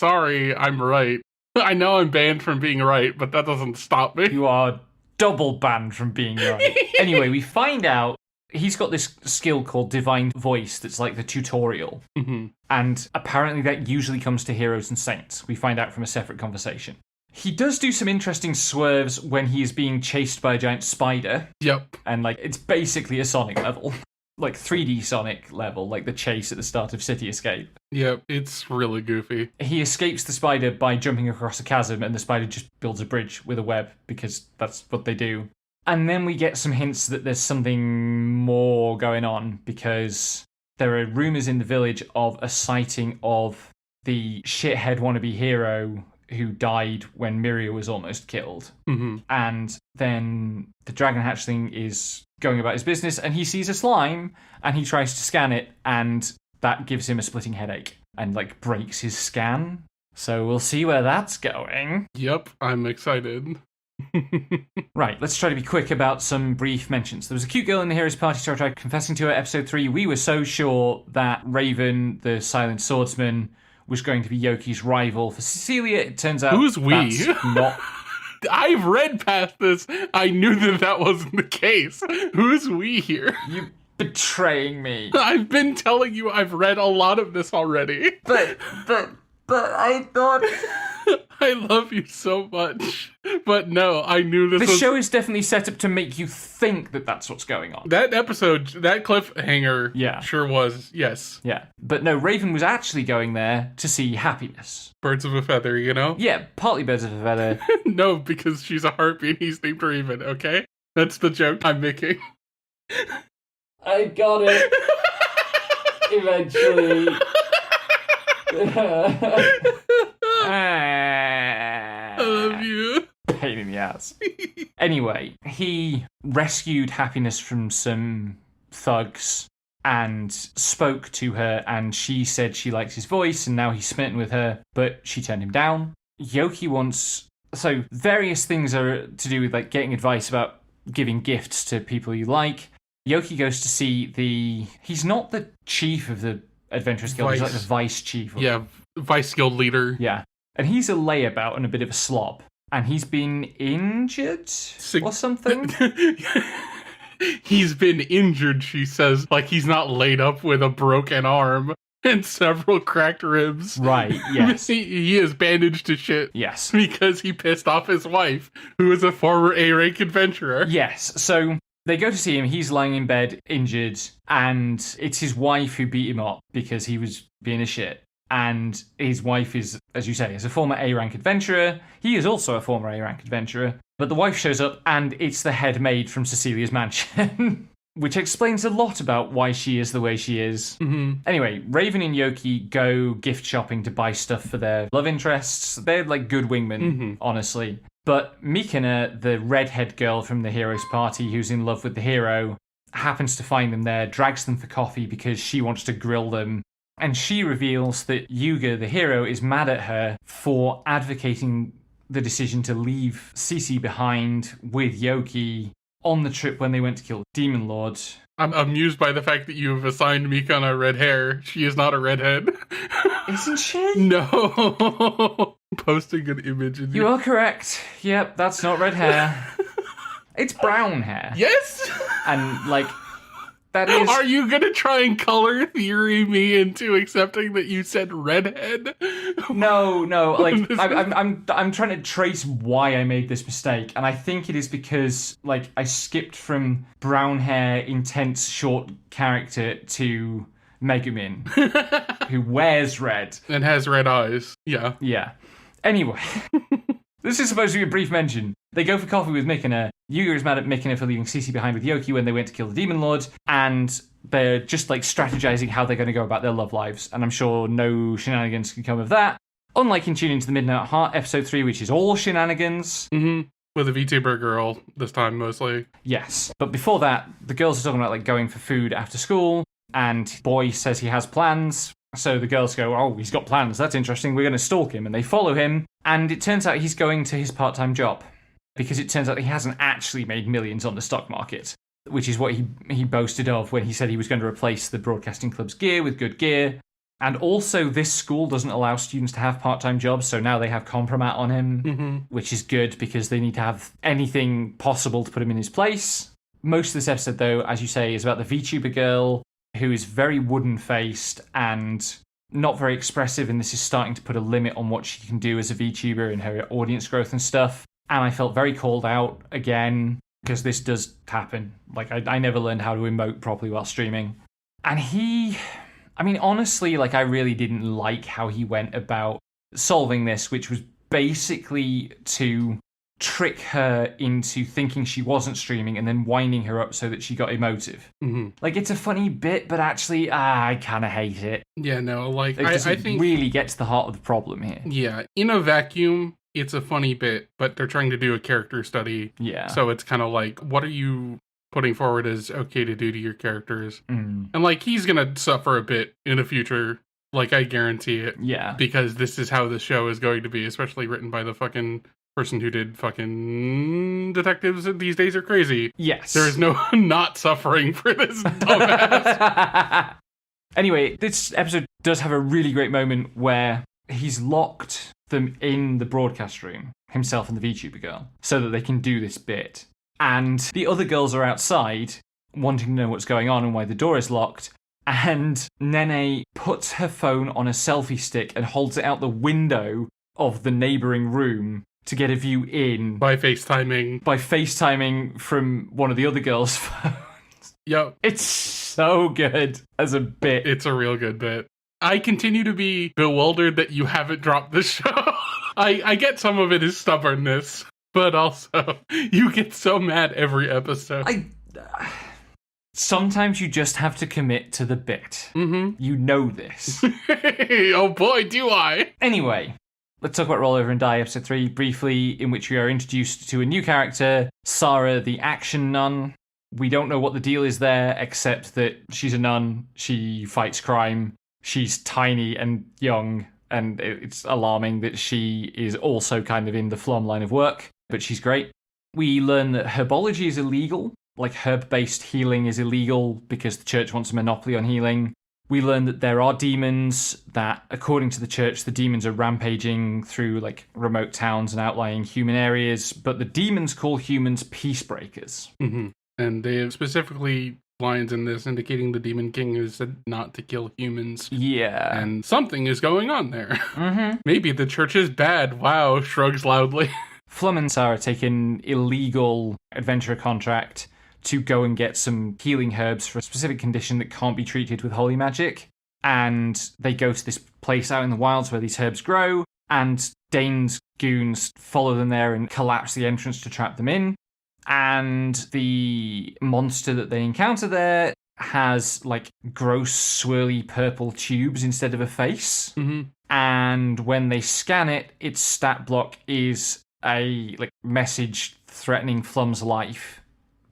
Sorry, I'm right. I know I'm banned from being right, but that doesn't stop me. You are double banned from being right. Anyway, we find out he's got this skill called Divine Voice that's like the tutorial. Mm-hmm. And apparently that usually comes to heroes and saints. We find out from a separate conversation. He does do some interesting swerves when he is being chased by a giant spider. Yep. And, like, it's basically a Sonic level. Like 3D Sonic level, like the chase at the start of City Escape. Yep, it's really goofy. He escapes the spider by jumping across a chasm, and the spider just builds a bridge with a web, because that's what they do. And then we get some hints that there's something more going on, because there are rumours in the village of a sighting of the shithead wannabe hero who died when Miria was almost killed. Mm-hmm. And then the dragon hatchling is going about his business, and he sees a slime, and he tries to scan it, and that gives him a splitting headache, and, like, breaks his scan. So we'll see where that's going. Yep, I'm excited. Right, let's try to be quick about some brief mentions. There was a cute girl in the hero's party, so I tried confessing to her. Episode 3, we were so sure that Raven, the silent swordsman, was going to be Yoki's rival for Cecilia. It turns out who's we? That's not. I've read past this. I knew that wasn't the case. Who's we here? You betraying me. I've been telling you I've read a lot of this already. But I thought I love you so much. But no, I knew this The show is definitely set up to make you think that that's what's going on. That episode, that cliffhanger sure was, yes. Yeah. But no, Raven was actually going there to see happiness. Birds of a feather, you know? Yeah, partly birds of a feather. No, because she's a harpy and he's named Raven, okay? That's the joke I'm making. I got it. Eventually. I love you. Pain in the ass. Anyway, he rescued happiness from some thugs and spoke to her, and she said she likes his voice, and now he's smitten with her, but she turned him down. Yoki wants... So, various things are to do with, like, getting advice about giving gifts to people you like. Yoki goes to see the... He's not the chief of the Adventurers Guild, he's like the vice chief. Yeah, vice guild leader. Yeah. And he's a layabout and a bit of a slob. And he's been injured or something? He's been injured, she says, like he's not laid up with a broken arm and several cracked ribs. Right, yes. He is bandaged to shit. Yes. Because he pissed off his wife, who is a former A-rank adventurer. Yes, so they go to see him, he's lying in bed, injured, and it's his wife who beat him up because he was being a shit. And his wife is, as you say, is a former A-rank adventurer. He is also a former A-rank adventurer. But the wife shows up, and it's the head maid from Cecilia's mansion. Which explains a lot about why she is the way she is. Mm-hmm. Anyway, Raven and Yoki go gift shopping to buy stuff for their love interests. They're like good wingmen, honestly. But Mikina, the redhead girl from the hero's party who's in love with the hero, happens to find them there, drags them for coffee because she wants to grill them. And she reveals that Yuga, the hero, is mad at her for advocating the decision to leave Cece behind with Yoki on the trip when they went to kill Demon Lord. I'm amused by the fact that you have assigned Mikana red hair. She is not a redhead. Isn't she? No. Posting an image. You are correct. Yep, that's not red hair. It's brown hair. Yes? And, like... That is... Are you gonna try and color theory me into accepting that you said redhead? No. Like I'm trying to trace why I made this mistake, and I think it is because like I skipped from brown hair, intense, short character to Megumin, who wears red and has red eyes. Yeah. Yeah. Anyway. This is supposed to be a brief mention. They go for coffee with Mikina. Yuga is mad at Mikina for leaving Cece behind with Yoki when they went to kill the Demon Lord, and they're just like strategizing how they're going to go about their love lives, and I'm sure no shenanigans can come of that. Unlike in Tune Into the Midnight Heart, episode 3, which is all shenanigans. Mm-hmm. With a VTuber girl, this time mostly. Yes. But before that, the girls are talking about like going for food after school, and Boy says he has plans. So the girls go, oh, he's got plans, that's interesting, we're going to stalk him. And they follow him, and it turns out he's going to his part-time job. Because it turns out he hasn't actually made millions on the stock market, which is what he boasted of when he said he was going to replace the Broadcasting Club's gear with good gear. And also, this school doesn't allow students to have part-time jobs, so now they have compromat on him, which is good because they need to have anything possible to put him in his place. Most of this episode, though, as you say, is about the VTuber girl, who is very wooden-faced and not very expressive, and this is starting to put a limit on what she can do as a VTuber and her audience growth and stuff. And I felt very called out again, because this does happen. Like, I never learned how to emote properly while streaming. And honestly, like, I really didn't like how he went about solving this, which was basically to trick her into thinking she wasn't streaming and then winding her up so that she got emotive. Like, it's a funny bit, but actually, I kind of hate it. Yeah, no, like, I think really gets to the heart of the problem here. Yeah, in a vacuum, it's a funny bit, but they're trying to do a character study. Yeah. So it's kind of like, what are you putting forward as okay to do to your characters? And, like, he's going to suffer a bit in the future. Like, I guarantee it. Yeah. Because this is how the show is going to be, especially written by the fucking person who did fucking detectives these days are crazy. Yes. There is no not suffering for this dumbass. Anyway, this episode does have a really great moment where he's locked them in the broadcast room, himself and the VTuber girl, so that they can do this bit. And the other girls are outside, wanting to know what's going on and why the door is locked. And Nene puts her phone on a selfie stick and holds it out the window of the neighbouring room to get a view in By FaceTiming from one of the other girls' phones. Yep. It's so good as a bit. It's a real good bit. I continue to be bewildered that you haven't dropped the show. I get some of it is stubbornness, but also you get so mad every episode. Sometimes you just have to commit to the bit. Mm-hmm. You know this. Oh boy, do I. Anyway, let's talk about Roll Over and Die episode 3 briefly, in which we are introduced to a new character, Sarah the Action Nun. We don't know what the deal is there, except that she's a nun, she fights crime, she's tiny and young, and it's alarming that she is also kind of in the Flom line of work, but she's great. We learn that herbology is illegal, like herb-based healing is illegal because the church wants a monopoly on healing. We learn that there are demons, that according to the church, the demons are rampaging through like remote towns and outlying human areas, but the demons call humans peacebreakers. Mm-hmm. And they have specifically lines in this indicating the Demon King is said not to kill humans. Yeah. And something is going on there. Mm-hmm. Maybe the church is bad. Wow, shrugs loudly. Flum and Sarah take an illegal adventurer contract to go and get some healing herbs for a specific condition that can't be treated with holy magic. And they go to this place out in the wilds where these herbs grow, and Dane's goons follow them there and collapse the entrance to trap them in. And the monster that they encounter there has like gross swirly purple tubes instead of a face. Mm-hmm. And when they scan it, its stat block is a like message threatening Flum's life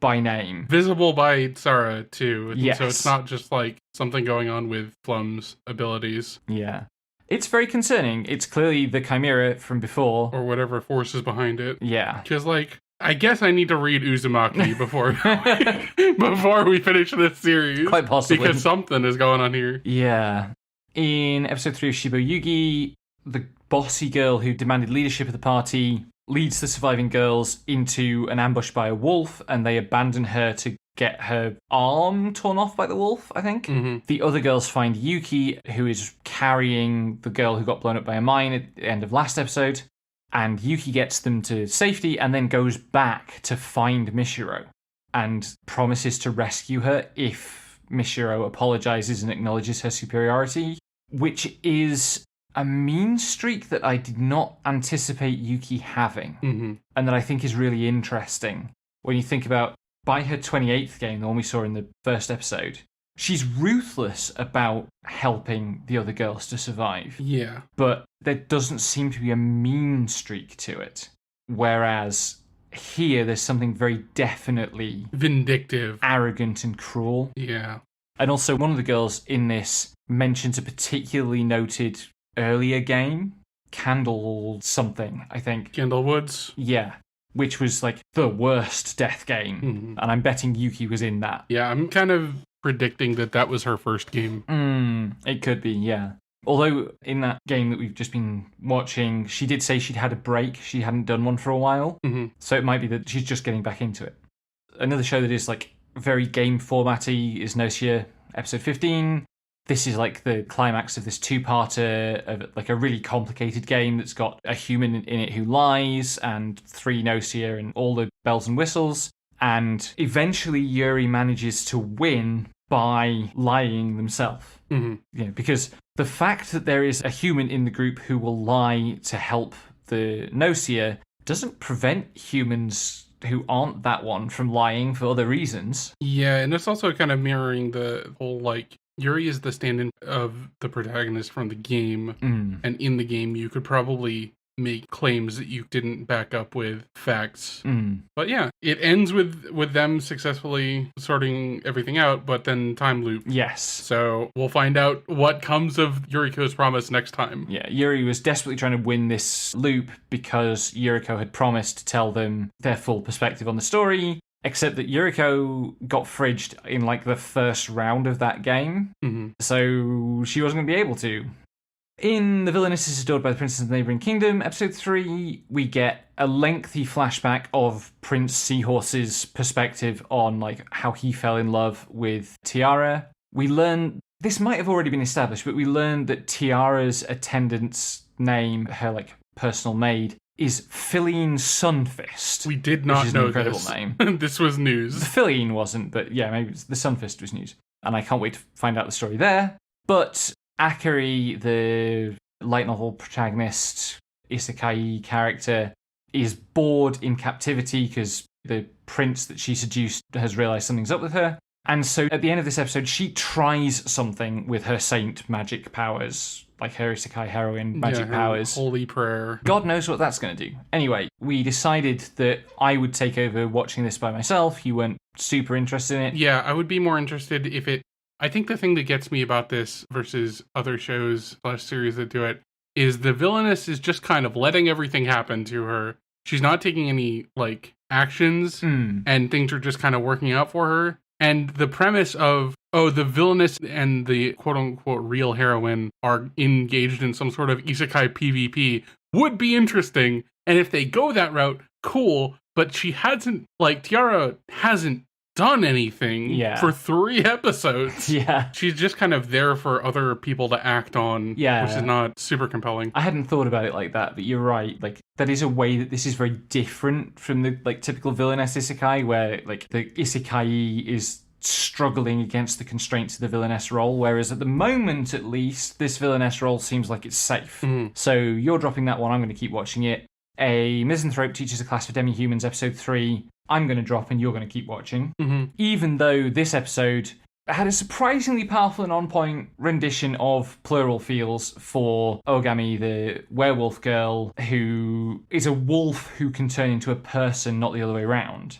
by name. Visible by Sarah too. Yes. So it's not just like something going on with Flum's abilities. Yeah. It's very concerning. It's clearly the Chimera from before. Or whatever force is behind it. Yeah. Because like, I guess I need to read Uzumaki before we finish this series. Quite possibly. Because something is going on here. Yeah. In episode 3 of Shiboyugi, the bossy girl who demanded leadership of the party leads the surviving girls into an ambush by a wolf, and they abandon her to get her arm torn off by the wolf, I think. Mm-hmm. The other girls find Yuki, who is carrying the girl who got blown up by a mine at the end of last episode. And Yuki gets them to safety and then goes back to find Mishiro and promises to rescue her if Mishiro apologizes and acknowledges her superiority, which is a mean streak that I did not anticipate Yuki having, and that I think is really interesting. When you think about, by her 28th game, the one we saw in the first episode, she's ruthless about helping the other girls to survive. Yeah. But there doesn't seem to be a mean streak to it. Whereas here, there's something very definitely vindictive, arrogant and cruel. Yeah. And also, one of the girls in this mentions a particularly noted earlier game, Candle something, I think. Candlewoods? Yeah. Which was like the worst death game. Mm-hmm. And I'm betting Yuki was in that. Yeah, I'm kind of predicting that was her first game. It could be, yeah. Although in that game that we've just been watching, she did say she'd had a break. She hadn't done one for a while. Mm-hmm. So it might be that she's just getting back into it. Another show that is like very game formatty is Gnosia, episode 15. This is like the climax of this two-parter of like a really complicated game that's got a human in it who lies and 3 Gnosia and all the bells and whistles. And eventually Yuri manages to win by lying themselves. Mm-hmm. You know, because the fact that there is a human in the group who will lie to help the Gnosia doesn't prevent humans who aren't that one from lying for other reasons. Yeah, and it's also kind of mirroring the whole, like, Yuri is the stand-in of the protagonist from the game, and in the game you could probably make claims that you didn't back up with facts. But yeah, it ends with them successfully sorting everything out, but then time loop. Yes. So we'll find out what comes of Yuriko's promise next time. Yeah, Yuri was desperately trying to win this loop because Yuriko had promised to tell them their full perspective on the story, except that Yuriko got fridged in like the first round of that game, so she wasn't going to be able to. In The Villainess is Adored by the Princess of the Neighbouring Kingdom, episode 3, we get a lengthy flashback of Prince Seahorse's perspective on like how he fell in love with Tiara. We learn, this might have already been established, but we learned that Tiara's attendant's name, her like personal maid, is Philine Sunfist. We did not know which is an this. incredible name. This was news. The Philine wasn't, but yeah, maybe the Sunfist was news. And I can't wait to find out the story there. But Akari, the light novel protagonist, Isekai character, is bored in captivity because the prince that she seduced has realised something's up with her. And so at the end of this episode, she tries something with her saint magic powers, like her Isekai heroine magic powers. Holy prayer. God knows what that's going to do. Anyway, we decided that I would take over watching this by myself. You weren't super interested in it. Yeah, I would be more interested if it... I think the thing that gets me about this versus other shows / series that do it is the villainess is just kind of letting everything happen to her. She's not taking any, like, actions, and things are just kind of working out for her. And the premise of, the villainess and the quote-unquote real heroine are engaged in some sort of isekai PvP would be interesting. And if they go that route, cool. But she hasn't, like, Tiara hasn't done anything for 3 episodes. Yeah. She's just kind of there for other people to act on, which is not super compelling. I hadn't thought about it like that, but you're right. Like, that is a way that this is very different from the, like, typical villainess isekai, where, like, the isekai is struggling against the constraints of the villainess role, whereas at the moment, at least, this villainess role seems like it's safe. So you're dropping that one, I'm going to keep watching it. A Misanthrope teaches a class for Demihumans, episode 3, I'm going to drop and you're going to keep watching. Even though this episode had a surprisingly powerful and on-point rendition of plural feels for Ogami, the werewolf girl, who is a wolf who can turn into a person, not the other way around.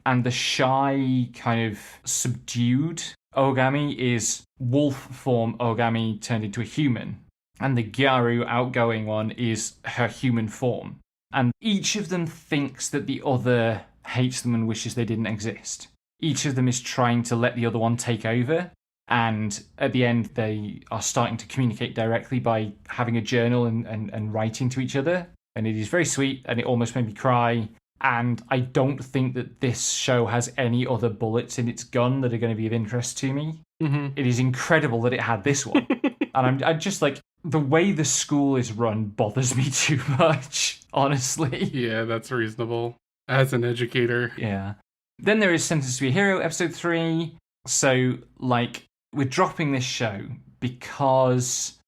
And the shy, kind of subdued Ogami is wolf form Ogami turned into a human. And the Gyaru outgoing one is her human form. And each of them thinks that the other hates them and wishes they didn't exist. Each of them is trying to let the other one take over. And at the end, they are starting to communicate directly by having a journal and writing to each other. And it is very sweet, and it almost made me cry. And I don't think that this show has any other bullets in its gun that are going to be of interest to me. It is incredible that it had this one. And I'm just like, the way the school is run bothers me too much, honestly. Yeah, that's reasonable. As an educator. Yeah. Then there is Sentenced to be a Hero, episode 3. So, like, we're dropping this show because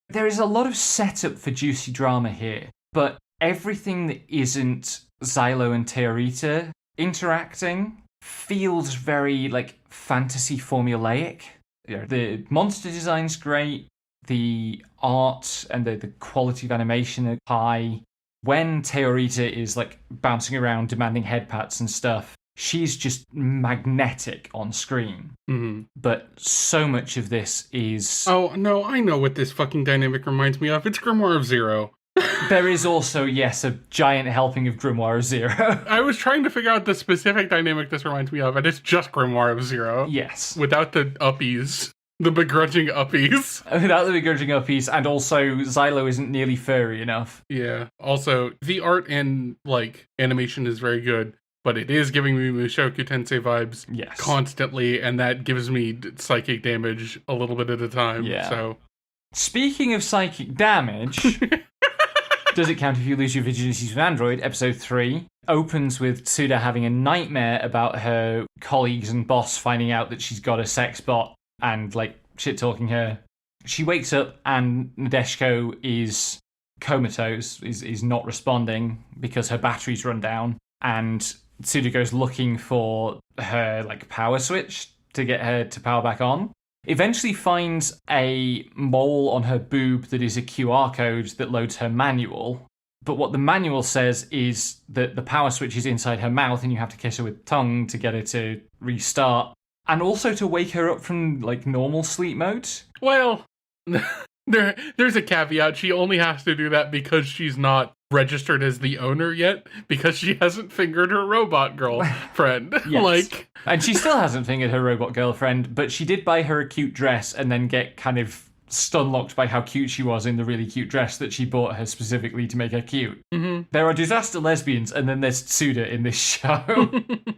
there is a lot of setup for juicy drama here, but everything that isn't Xylo and Teorita interacting feels very, like, fantasy formulaic. Yeah, the monster design's great, the art and the quality of animation are high. When Teorita is, like, bouncing around demanding head pats and stuff, she's just magnetic on screen. But so much of this is... Oh, no, I know what this fucking dynamic reminds me of. It's Grimoire of Zero. There is also, yes, a giant helping of Grimoire of Zero. I was trying to figure out the specific dynamic this reminds me of, and it's just Grimoire of Zero. Yes. Without the uppies. The begrudging uppies. Without the begrudging uppies, and also Xylo isn't nearly furry enough. Yeah. Also, the art and, like, animation is very good, but it is giving me Mushoku Tensei vibes constantly, and that gives me psychic damage a little bit at a time. Yeah. So, speaking of psychic damage... Does It Count If You Lose Your Virginity to an Android, episode 3, opens with Tsuda having a nightmare about her colleagues and boss finding out that she's got a sex bot and, like, shit-talking her. She wakes up and Nadeshiko is comatose, is not responding because her batteries run down, and Tsuda goes looking for her, like, power switch to get her to power back on. Eventually finds a mole on her boob that is a QR code that loads her manual. But what the manual says is that the power switch is inside her mouth and you have to kiss her with tongue to get her to restart. And also to wake her up from, like, normal sleep mode. Well, there's a caveat. She only has to do that because she's not registered as the owner yet, because she hasn't fingered her robot girlfriend. Like, and she still hasn't fingered her robot girlfriend, but she did buy her a cute dress and then get kind of stun-locked by how cute she was in the really cute dress that she bought her specifically to make her cute. There are disaster lesbians, and then there's Tsuda in this show.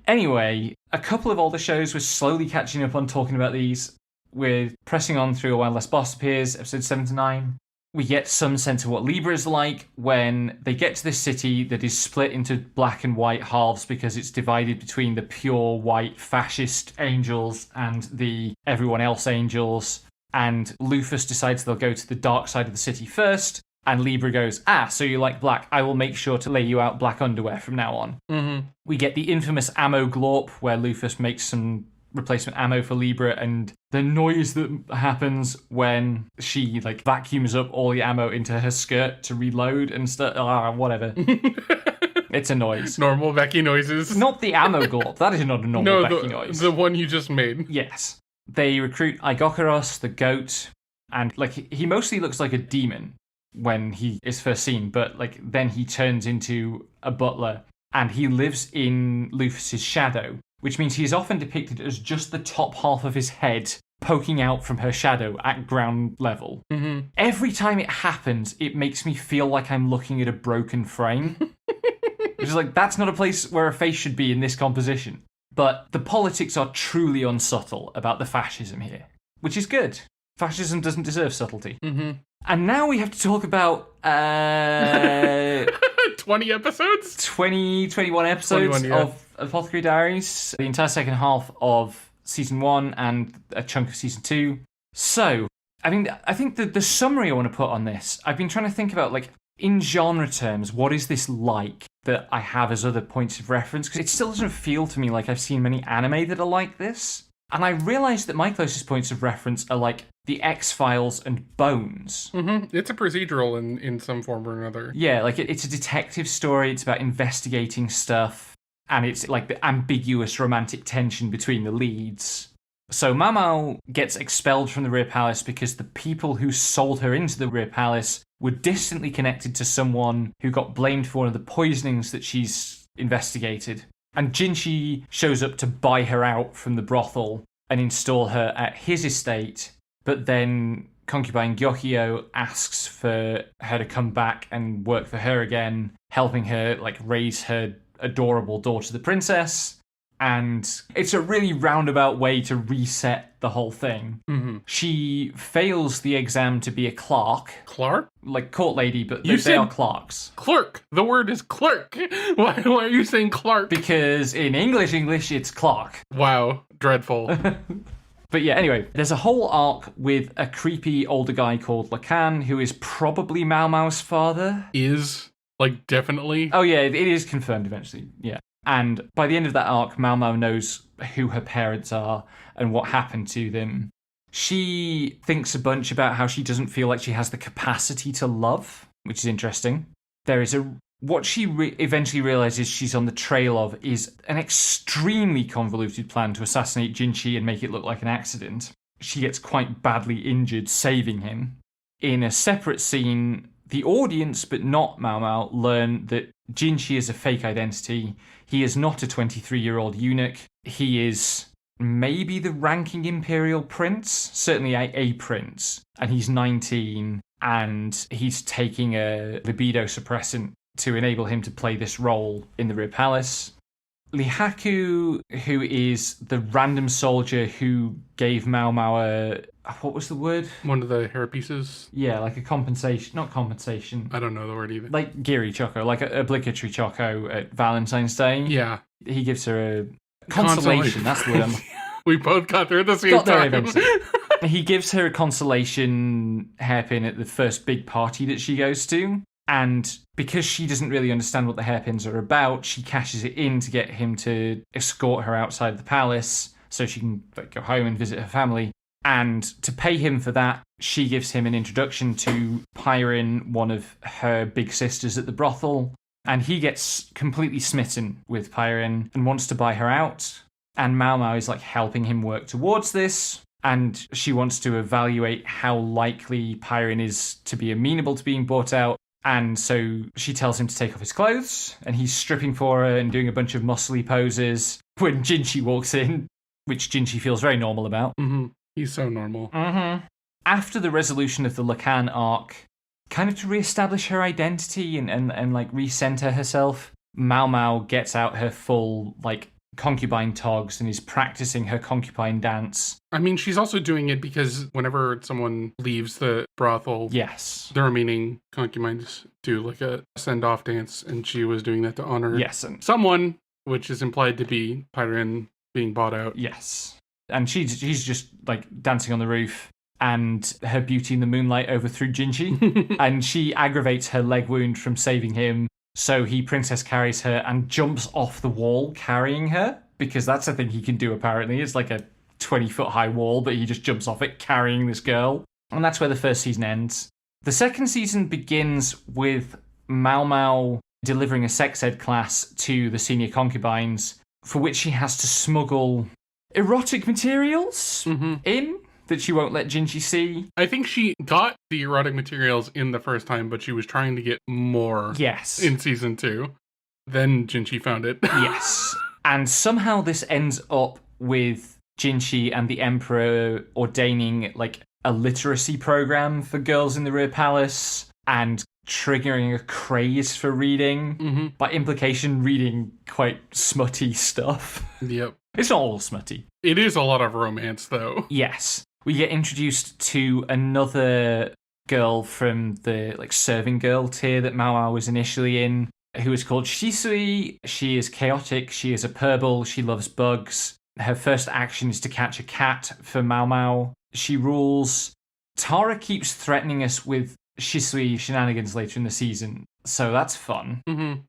Anyway, a couple of older shows were slowly catching up on talking about these. We're pressing on through A While Less Boss Appears, episode 7 to 9. We get some sense of what Libra is like when they get to this city that is split into black and white halves because it's divided between the pure white fascist angels and the everyone else angels. And Lufus decides they'll go to the dark side of the city first. And Libra goes, so you like black. I will make sure to lay you out black underwear from now on. Mm-hmm. We get the infamous ammo glorp where Lufus makes some replacement ammo for Libra, and the noise that happens when she vacuums up all the ammo into her skirt to reload and stuff. Whatever. It's a noise. Normal Becky noises. Not the ammo glorp. That is not a normal Becky noise. The one you just made. Yes. They recruit Igokaros, the goat, and he mostly looks like a demon when he is first seen, but then he turns into a butler, and he lives in Lufus's shadow, which means he is often depicted as just the top half of his head poking out from her shadow at ground level. Mm-hmm. Every time it happens, it makes me feel like I'm looking at a broken frame. Which is that's not a place where a face should be in this composition. But the politics are truly unsubtle about the fascism here, which is good. Fascism doesn't deserve subtlety. Mm-hmm. And now we have to talk about 20 episodes? 21 episodes of Apothecary Diaries, the entire second half of season 1 and a chunk of season 2. So, I think the summary I want to put on this, I've been trying to think about, in genre terms, what is this like that I have as other points of reference? Because it still doesn't feel to me like I've seen many anime that are like this. And I realised that my closest points of reference are the X-Files and Bones. Mm-hmm. It's a procedural in some form or another. Yeah, it's a detective story. It's about investigating stuff. And it's the ambiguous romantic tension between the leads. So Mau Mau gets expelled from the Rear Palace because the people who sold her into the Rear Palace were distantly connected to someone who got blamed for one of the poisonings that she's investigated. And Jinshi shows up to buy her out from the brothel and install her at his estate, but then concubine Gyokyo asks for her to come back and work for her again, helping her raise her adorable daughter, the princess. And it's a really roundabout way to reset the whole thing. Mm-hmm. She fails the exam to be a clerk. Clerk? Court lady, but they are clerks. Clerk. The word is clerk. Why are you saying clerk? Because in English, it's clerk. Wow. Dreadful. But yeah, anyway, there's a whole arc with a creepy older guy called Lacan, who is probably Mau Mau's father. Is? Definitely? Oh yeah, it is confirmed eventually, yeah. And by the end of that arc, Mau Mau knows who her parents are and what happened to them. She thinks a bunch about how she doesn't feel like she has the capacity to love, which is interesting. There is what she eventually realizes she's on the trail of is an extremely convoluted plan to assassinate Jinshi and make it look like an accident. She gets quite badly injured saving him. In a separate scene, the audience, but not Mau Mau, learn that Jinshi is a fake identity. He is not a 23-year-old eunuch. He is maybe the ranking imperial prince, certainly a prince. And he's 19, and he's taking a libido suppressant to enable him to play this role in the Rear Palace. Lihaku, who is the random soldier who gave Mau Mau what was the word? One of the hair pieces? Yeah, a compensation. Not compensation. I don't know the word either. Giri Choco, a obligatory Choco at Valentine's Day. Yeah. He gives her a consolation. That's the word. We both got there at the same time. He gives her a consolation hairpin at the first big party that she goes to. And because she doesn't really understand what the hairpins are about, she cashes it in to get him to escort her outside of the palace so she can go home and visit her family. And to pay him for that, she gives him an introduction to Pyrin, one of her big sisters at the brothel. And he gets completely smitten with Pyrin and wants to buy her out. And Mau Mau is helping him work towards this. And she wants to evaluate how likely Pyrin is to be amenable to being bought out. And so she tells him to take off his clothes. And he's stripping for her and doing a bunch of muscly poses when Jinshi walks in, which Jinshi feels very normal about. Mm-hmm. He's so normal. Mm-hmm. After the resolution of the Lacan arc, kind of to reestablish her identity and recenter herself, Mau Mau gets out her full, concubine togs and is practicing her concubine dance. I mean, she's also doing it because whenever someone leaves the brothel, Yes. the remaining concubines do like a send-off dance, and she was doing that to honor Yes. And someone, which is implied to be Pyrin being bought out. yes. And she's just like dancing on the roof, and her beauty in the moonlight overthrew Jinchi, and she aggravates her leg wound from saving him. So he princess carries her and jumps off the wall carrying her, because that's a thing he can do apparently. It's like a 20-foot high wall, but he just jumps off it carrying this girl. And that's where the first season ends. The second season begins with Mao Mao delivering a sex ed class to the senior concubines, for which she has to smuggle erotic materials in that she won't let Jinchi see. I think she got the erotic materials in the first time, but she was trying to get more Yes. in season 2. Then Jinchi found it. Yes. And somehow this ends up with Jinchi and the Emperor ordaining like a literacy program for girls in the Rear Palace and triggering a craze for reading. By implication, reading quite smutty stuff. Yep. It's not all smutty. It is a lot of romance, though. Yes. We get introduced to another girl from the like serving girl tier that Mao Mao was initially in, who is called Shisui. She is chaotic, she is a purple, she loves bugs. Her first action is to catch a cat for Mao Mao. She rules. Tara keeps threatening us with Shisui shenanigans later in the season, so that's fun.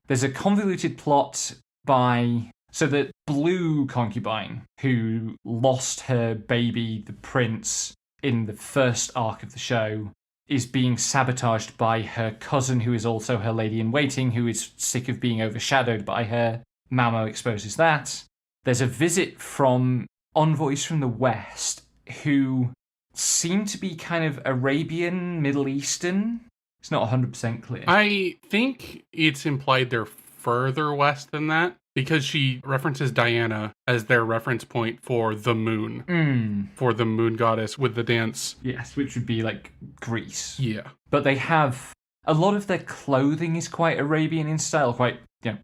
There's a convoluted plot by... So the blue concubine, who lost her baby, the prince, in the first arc of the show, is being sabotaged by her cousin, who is also her lady-in-waiting, who is sick of being overshadowed by her. Mao Mao exposes that. There's a visit from envoys from the West, who seem to be kind of Arabian, Middle Eastern. It's not 100% clear. I think it's implied they're further west than that, because she references Diana as their reference point for the moon. For the moon goddess with the dance. Yes, which would be like Greece. Yeah. But they have... A lot of their clothing is quite Arabian in style, quite,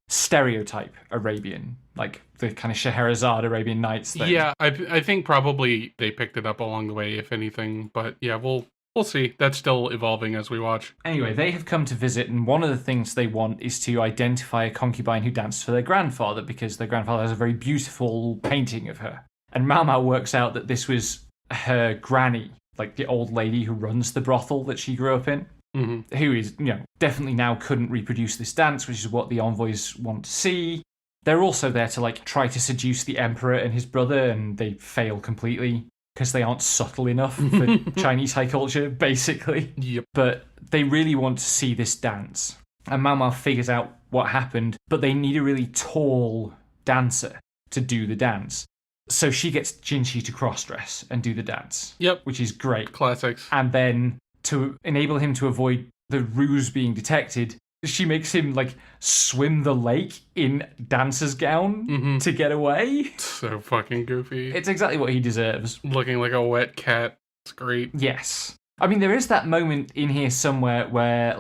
stereotype Arabian. Like the kind of Scheherazade Arabian Nights thing. Yeah, I think probably they picked it up along the way, if anything. But yeah, we'll see. That's still evolving as we watch. Anyway, they have come to visit, and one of the things they want is to identify a concubine who danced for their grandfather, because their grandfather has a very beautiful painting of her. And Mao Mao works out that this was her granny, like the old lady who runs the brothel that she grew up in, who is, definitely now couldn't reproduce this dance, which is what the envoys want to see. They're also there to, try to seduce the emperor and his brother, and they fail completely, because they aren't subtle enough for Chinese high culture, basically. Yep. But they really want to see this dance. And Mao Mao figures out what happened, but they need a really tall dancer to do the dance. So she gets Jinchi to cross-dress and do the dance. Yep. Which is great. Classics. And then, to enable him to avoid the ruse being detected, she makes him, swim the lake in dancer's gown to get away. So fucking goofy. It's exactly what he deserves. Looking like a wet cat. It's great. Yes. I mean, there is that moment in here somewhere where,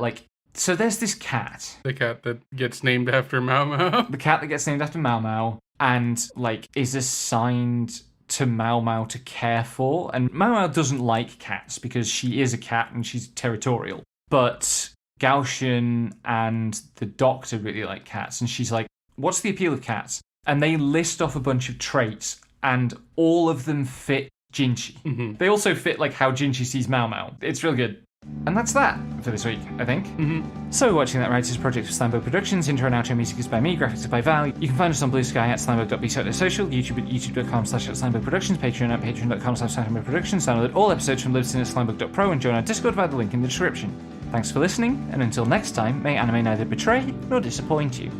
so there's this cat. The cat that gets named after Mao Mao. The cat that gets named after Mao Mao and, is assigned to Mao Mao to care for. And Mao Mao doesn't like cats because she is a cat and she's territorial. But Gaoshan and the doctor really like cats. And she's like, what's the appeal of cats? And they list off a bunch of traits and all of them fit Jinchi. They also fit, how Jinchi sees Mao Mao. It's real good. And that's that for this week, I think. So we're watching That Writers Project for Slimebug Productions. Intro and outro music is by me, graphics are by Val. You can find us on Blue Sky at slimebug.b.social, YouTube at youtube.com/slimebugproductions, Patreon at patreon.com/slimebugproductions, download all episodes from Libsyn at slimebug.pro and join our Discord via the link in the description. Thanks for listening, and until next time, may anime neither betray nor disappoint you.